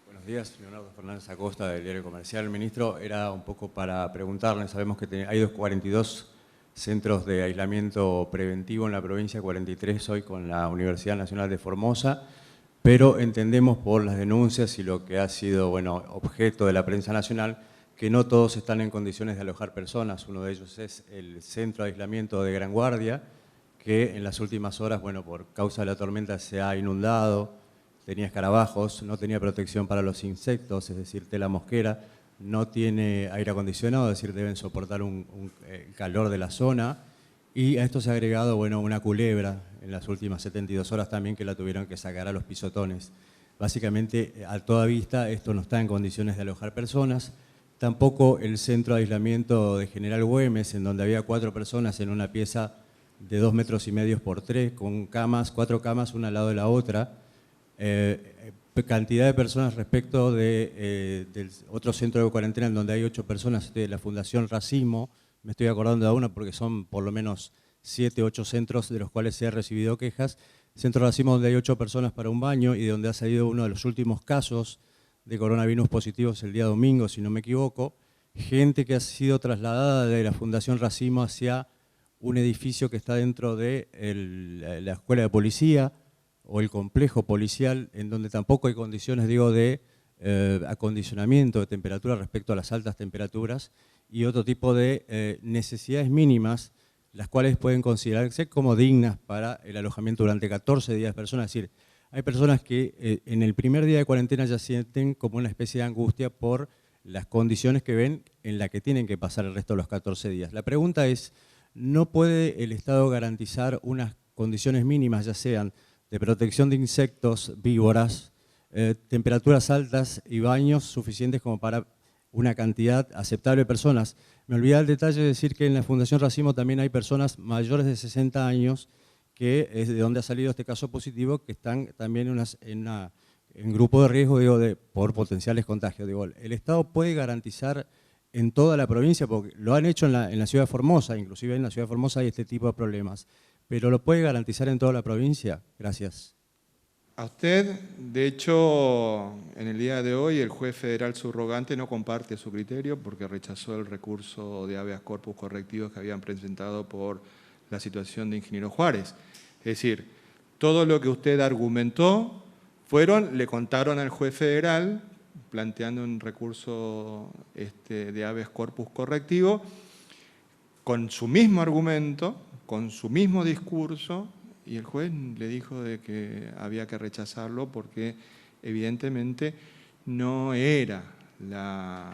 Buenos días, Leonardo Fernández Acosta, del Diario Comercial. Ministro, era un poco para preguntarle, sabemos que hay 42 centros de aislamiento preventivo en la provincia, 43 hoy con la Universidad Nacional de Formosa, pero entendemos por las denuncias y lo que ha sido objeto de la prensa nacional, que no todos están en condiciones de alojar personas. Uno de ellos es el centro de aislamiento de Gran Guardia, que en las últimas horas, por causa de la tormenta se ha inundado, tenía escarabajos, no tenía protección para los insectos, es decir, tela mosquera, no tiene aire acondicionado, es decir, deben soportar el calor de la zona. Y a esto se ha agregado una culebra en las últimas 72 horas también, que la tuvieron que sacar a los pisotones. Básicamente, a toda vista, esto no está en condiciones de alojar personas. Tampoco el centro de aislamiento de General Güemes, en donde había 4 personas en una pieza de 2,5 metros por 3, con 4 camas una al lado de la otra. Cantidad de personas respecto del otro centro de cuarentena en donde hay 8 personas de la Fundación Racimo. Me estoy acordando de una porque son por lo menos 7, 8 centros de los cuales se han recibido quejas. Centro Racimo donde hay 8 personas para un baño y de donde ha salido uno de los últimos casos de coronavirus positivos el día domingo, si no me equivoco. Gente que ha sido trasladada de la Fundación Racimo hacia un edificio que está dentro de la Escuela de Policía o el complejo policial, en donde tampoco hay condiciones, de acondicionamiento de temperatura respecto a las altas temperaturas y otro tipo de necesidades mínimas, las cuales pueden considerarse como dignas para el alojamiento durante 14 días de personas. Es decir, hay personas que en el primer día de cuarentena ya sienten como una especie de angustia por las condiciones que ven en las que tienen que pasar el resto de los 14 días. La pregunta es, ¿no puede el Estado garantizar unas condiciones mínimas, ya sean de protección de insectos, víboras, temperaturas altas y baños suficientes como para una cantidad aceptable de personas? Me olvidé el detalle de decir que en la Fundación Racimo también hay personas mayores de 60 años, que es de donde ha salido este caso positivo, que están también en grupo de riesgo por potenciales contagios. ¿El Estado puede garantizar en toda la provincia? Porque lo han hecho en la ciudad de Formosa, inclusive en la ciudad de Formosa hay este tipo de problemas. ¿Pero lo puede garantizar en toda la provincia? Gracias. A usted, de hecho, en el día de hoy el juez federal subrogante no comparte su criterio porque rechazó el recurso de habeas corpus correctivos que habían presentado por la situación de Ingeniero Juárez. Es decir, todo lo que usted argumentó le contaron al juez federal planteando un recurso de habeas corpus correctivo con su mismo argumento, con su mismo discurso, y el juez le dijo de que había que rechazarlo porque evidentemente no era la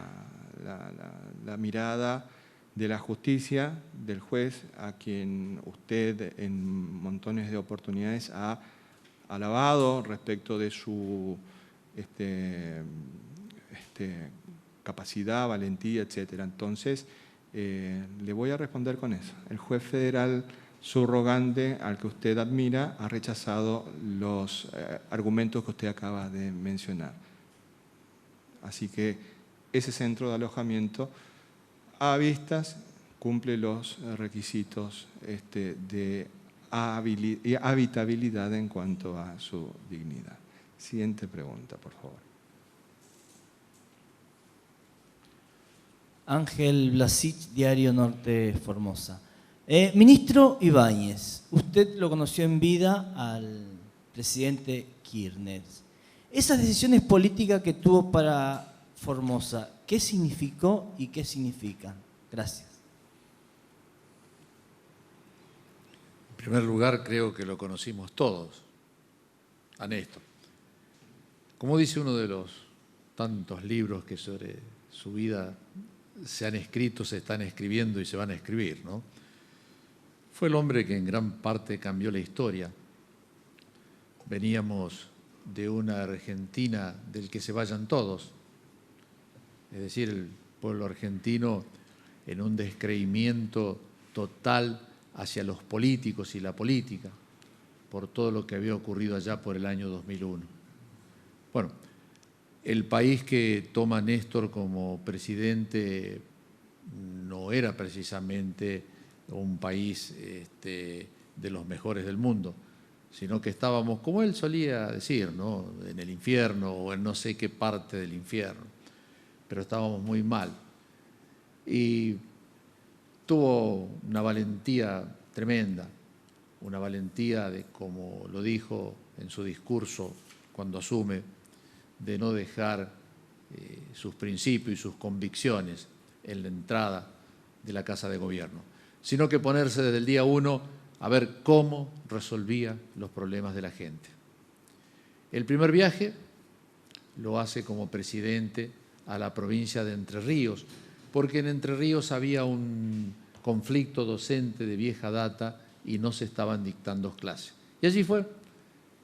mirada de la justicia del juez a quien usted en montones de oportunidades ha alabado respecto de su capacidad, valentía, etc. Entonces, le voy a responder con eso. El juez federal subrogante al que usted admira ha rechazado los argumentos que usted acaba de mencionar. Así que ese centro de alojamiento a vistas cumple los requisitos de habitabilidad en cuanto a su dignidad. Siguiente pregunta, por favor. Ángel Blasic, Diario Norte Formosa. Ministro Ibáñez, usted lo conoció en vida al presidente Kirchner. Esas decisiones políticas que tuvo para Formosa, ¿qué significó y qué significan? Gracias. En primer lugar, creo que lo conocimos todos, a Néstor. Como dice uno de los tantos libros que sobre su vida se han escrito, se están escribiendo y se van a escribir, ¿no? Fue el hombre que en gran parte cambió la historia. Veníamos de una Argentina del que se vayan todos, es decir, el pueblo argentino en un descreimiento total hacia los políticos y la política, por todo lo que había ocurrido allá por el año 2001. Bueno, el país que toma Néstor como presidente no era precisamente un país de los mejores del mundo, sino que estábamos, como él solía decir, ¿no?, en el infierno o en no sé qué parte del infierno, pero estábamos muy mal. Y tuvo una valentía tremenda, una valentía de, como lo dijo en su discurso cuando asume, de no dejar sus principios y sus convicciones en la entrada de la Casa de Gobierno, sino que ponerse desde el día 1 a ver cómo resolvía los problemas de la gente. El primer viaje lo hace como presidente a la provincia de Entre Ríos, porque en Entre Ríos había un conflicto docente de vieja data y no se estaban dictando clases. Y allí fue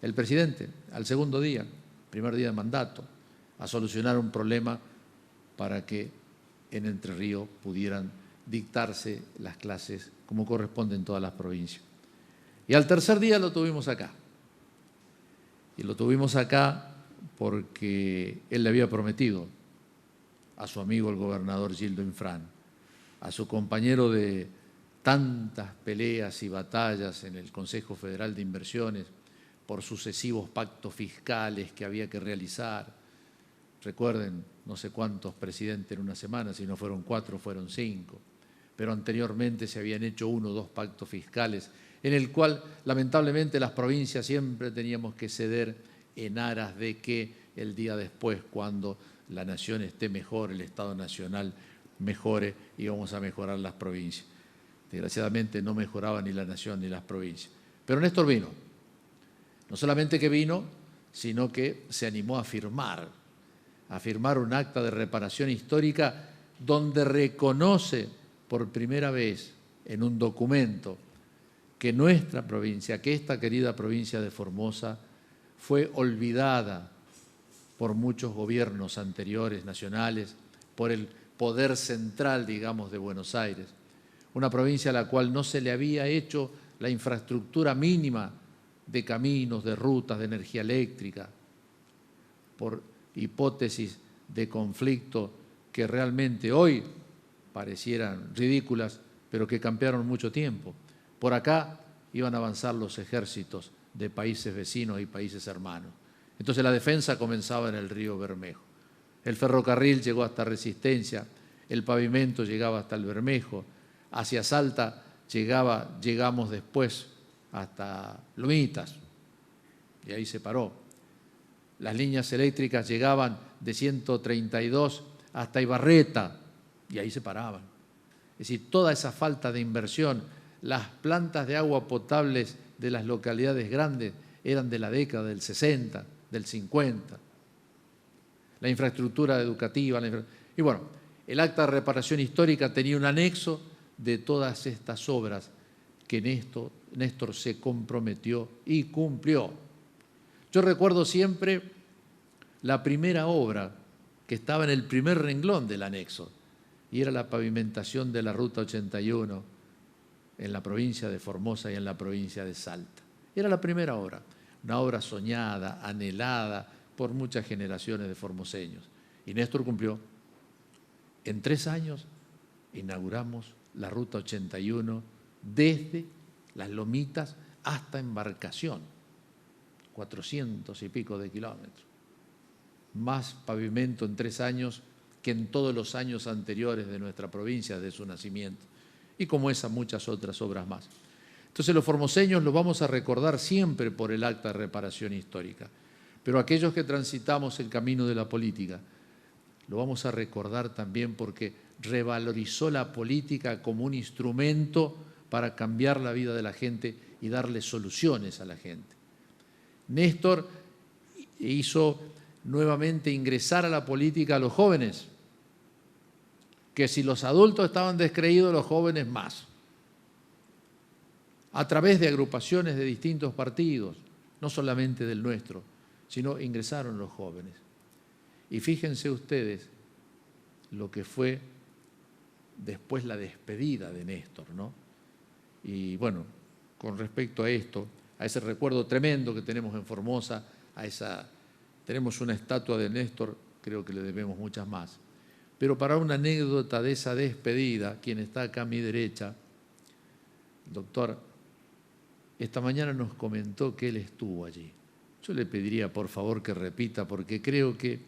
el presidente, al segundo día, primer día de mandato, a solucionar un problema para que en Entre Ríos pudieran dictarse las clases como corresponde en todas las provincias. Y al tercer día lo tuvimos acá. Y lo tuvimos acá porque él le había prometido a su amigo el gobernador Gildo Infran, a su compañero de tantas peleas y batallas en el Consejo Federal de Inversiones por sucesivos pactos fiscales que había que realizar. Recuerden, no sé cuántos presidentes en una semana, si no fueron 4, fueron 5, pero anteriormente se habían hecho 1 o 2 pactos fiscales, en el cual lamentablemente las provincias siempre teníamos que ceder en aras de que el día después, cuando la nación esté mejor, el Estado Nacional mejore, íbamos a mejorar las provincias. Desgraciadamente no mejoraba ni la nación ni las provincias. Pero Néstor vino. No solamente que vino, sino que se animó a firmar un acta de reparación histórica donde reconoce por primera vez en un documento que nuestra provincia, que esta querida provincia de Formosa, fue olvidada por muchos gobiernos anteriores, nacionales, por el poder central, digamos, de Buenos Aires. Una provincia a la cual no se le había hecho la infraestructura mínima de caminos, de rutas, de energía eléctrica, por hipótesis de conflicto que realmente hoy parecieran ridículas, pero que campearon mucho tiempo. Por acá iban a avanzar los ejércitos de países vecinos y países hermanos. Entonces la defensa comenzaba en el río Bermejo. El ferrocarril llegó hasta Resistencia, el pavimento llegaba hasta el Bermejo, hacia Salta llegamos después hasta Lomitas, y ahí se paró. Las líneas eléctricas llegaban de 132 hasta Ibarreta, y ahí se paraban. Es decir, toda esa falta de inversión, las plantas de agua potable de las localidades grandes eran de la década del 60, del 50. La infraestructura educativa. Y bueno, el acta de reparación histórica tenía un anexo de todas estas obras que Néstor se comprometió y cumplió. Yo recuerdo siempre la primera obra que estaba en el primer renglón del anexo, y era la pavimentación de la Ruta 81 en la provincia de Formosa y en la provincia de Salta. Era la primera obra, una obra soñada, anhelada por muchas generaciones de formoseños. Y Néstor cumplió. En 3 años inauguramos la Ruta 81 desde Las Lomitas hasta Embarcación, 400 y pico de kilómetros. Más pavimento en 3 años que en todos los años anteriores de nuestra provincia de su nacimiento. Y como esas, muchas otras obras más. Entonces los formoseños los vamos a recordar siempre por el acta de reparación histórica. Pero aquellos que transitamos el camino de la política, lo vamos a recordar también porque revalorizó la política como un instrumento para cambiar la vida de la gente y darle soluciones a la gente. Néstor hizo nuevamente ingresar a la política a los jóvenes, que si los adultos estaban descreídos, los jóvenes más, a través de agrupaciones de distintos partidos, no solamente del nuestro, sino ingresaron los jóvenes. Y fíjense ustedes lo que fue después la despedida de Néstor, ¿no? Y bueno, con respecto a esto, a ese recuerdo tremendo que tenemos en Formosa, tenemos una estatua de Néstor, creo que le debemos muchas más. Pero para una anécdota de esa despedida, quien está acá a mi derecha, el doctor, esta mañana nos comentó que él estuvo allí. Yo le pediría por favor que repita, porque creo que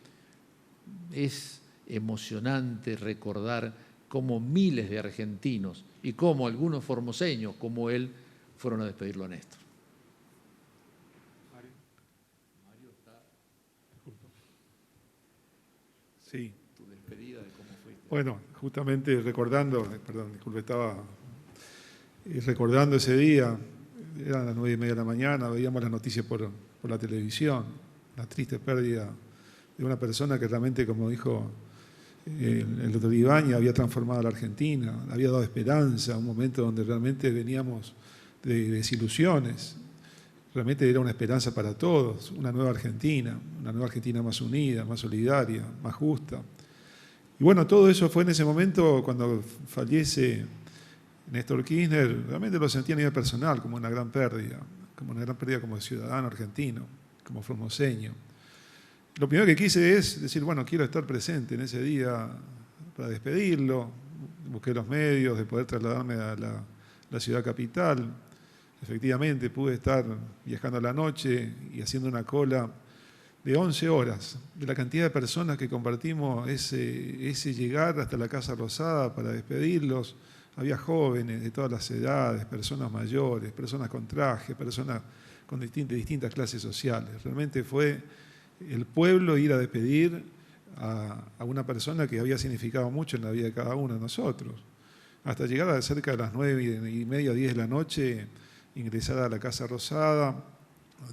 es emocionante recordar cómo miles de argentinos y cómo algunos formoseños como él fueron a despedirlo a Néstor. Mario está. Sí. Tu despedida de cómo fuiste. Bueno, justamente recordando, estaba recordando ese día, eran las 9:30 de la mañana, veíamos las noticias por la televisión, la triste pérdida de una persona que realmente, como dijo el doctor Ibáñez, había transformado a la Argentina, había dado esperanza, un momento donde realmente veníamos de desilusiones. Realmente era una esperanza para todos, una nueva Argentina más unida, más solidaria, más justa. Y bueno, todo eso fue en ese momento cuando fallece Néstor Kirchner, realmente lo sentía a nivel personal como una gran pérdida como ciudadano argentino, como formoseño. Lo primero que quise es decir, bueno, quiero estar presente en ese día para despedirlo. Busqué los medios de poder trasladarme a la ciudad capital. Efectivamente, pude estar viajando a la noche y haciendo una cola de 11 horas, de la cantidad de personas que compartimos ese llegar hasta la Casa Rosada para despedirlos. Había jóvenes de todas las edades, personas mayores, personas con traje, personas con distintas clases sociales. Realmente fue el pueblo ir a despedir a una persona que había significado mucho en la vida de cada uno de nosotros. Hasta llegar a cerca de las 9:30, 10 de la noche, ingresar a la Casa Rosada,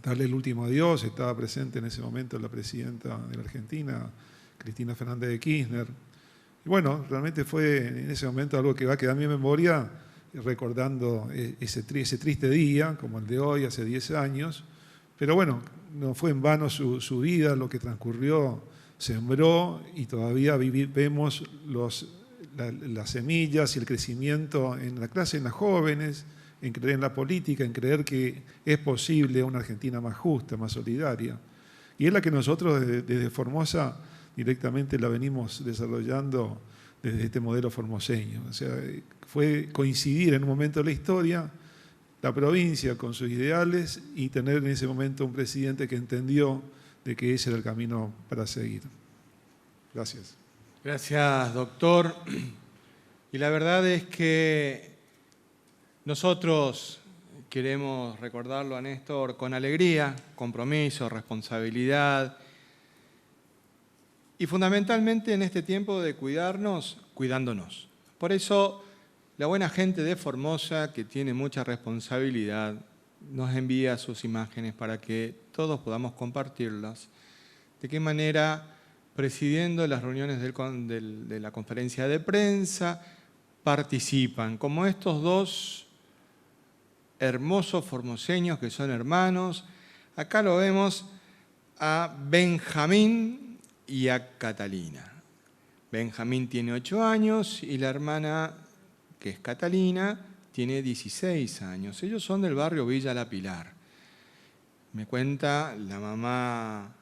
darle el último adiós. Estaba presente en ese momento la presidenta de la Argentina, Cristina Fernández de Kirchner. Y bueno, realmente fue en ese momento algo que va a quedar en mi memoria, recordando ese triste día, como el de hoy, hace 10 años. Pero bueno, no fue en vano su vida, lo que transcurrió, sembró y todavía vemos las semillas y el crecimiento en la clase, en las jóvenes, en creer en la política, en creer que es posible una Argentina más justa, más solidaria. Y es la que nosotros desde Formosa directamente la venimos desarrollando desde este modelo formoseño. O sea, fue coincidir en un momento de la historia la provincia con sus ideales y tener en ese momento un presidente que entendió de que ese era el camino para seguir. Gracias. Gracias, doctor. Y la verdad es que nosotros queremos recordarlo a Néstor con alegría, compromiso, responsabilidad y fundamentalmente en este tiempo de cuidarnos, cuidándonos. Por eso la buena gente de Formosa, que tiene mucha responsabilidad, nos envía sus imágenes para que todos podamos compartirlas. De qué manera, presidiendo las reuniones de la conferencia de prensa, participan, como estos dos hermosos formoseños que son hermanos. Acá lo vemos a Benjamín y a Catalina. Benjamín tiene 8 años y la hermana, que es Catalina, tiene 16 años. Ellos son del barrio Villa La Pilar. Me cuenta la mamá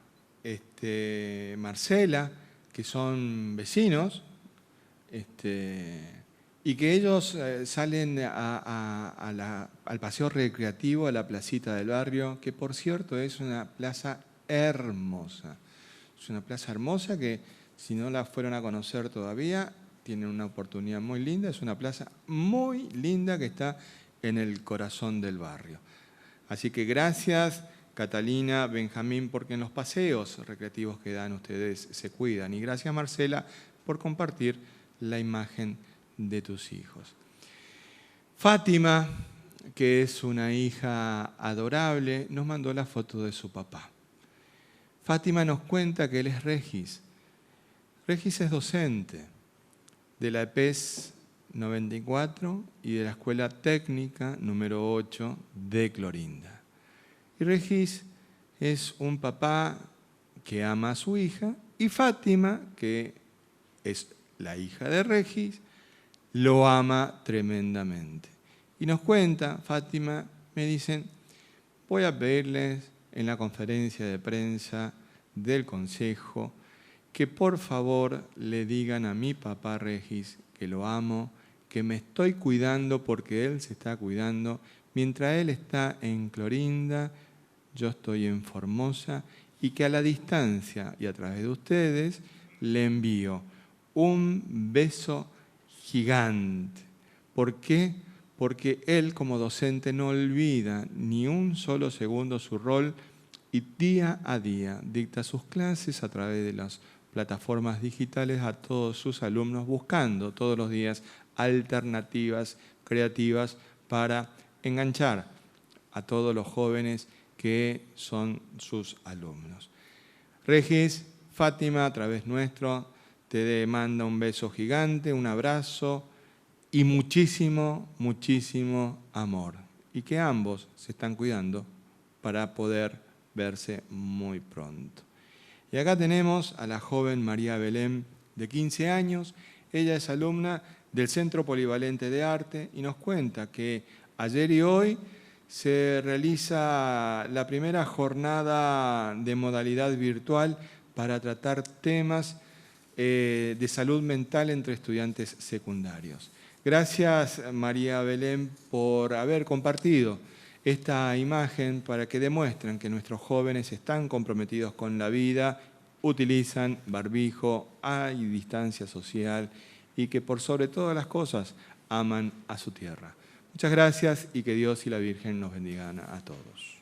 Marcela, que son vecinos, y que ellos salen al paseo recreativo, a la placita del barrio, que por cierto es una plaza hermosa. Es una plaza hermosa que, si no la fueron a conocer todavía, tienen una oportunidad muy linda. Es una plaza muy linda que está en el corazón del barrio. Así que gracias, Catalina, Benjamín, porque en los paseos recreativos que dan ustedes se cuidan. Y gracias, Marcela, por compartir la imagen de tus hijos. Fátima, que es una hija adorable, nos mandó la foto de su papá. Fátima nos cuenta que él es Regis. Regis es docente de la EPES 94 y de la Escuela Técnica número 8 de Clorinda. Y Regis es un papá que ama a su hija, y Fátima, que es la hija de Regis, lo ama tremendamente. Y nos cuenta, Fátima, me dicen, voy a pedirles en la conferencia de prensa del Consejo que por favor le digan a mi papá Regis que lo amo, que me estoy cuidando porque él se está cuidando. Mientras él está en Clorinda, yo estoy en Formosa, y que a la distancia y a través de ustedes le envío un beso gigante. ¿Por qué? Porque él como docente no olvida ni un solo segundo su rol y día a día dicta sus clases a través de las plataformas digitales a todos sus alumnos, buscando todos los días alternativas creativas para enganchar a todos los jóvenes que son sus alumnos. Regis, Fátima, a través nuestro, te manda un beso gigante, un abrazo y muchísimo, muchísimo amor. Y que ambos se están cuidando para poder verse muy pronto. Y acá tenemos a la joven María Belén, de 15 años. Ella es alumna del Centro Polivalente de Arte y nos cuenta que ayer y hoy se realiza la primera jornada de modalidad virtual para tratar temas de salud mental entre estudiantes secundarios. Gracias, María Belén, por haber compartido esta imagen para que demuestren que nuestros jóvenes están comprometidos con la vida, utilizan barbijo, hay distancia social y que por sobre todas las cosas aman a su tierra. Muchas gracias y que Dios y la Virgen nos bendigan a todos.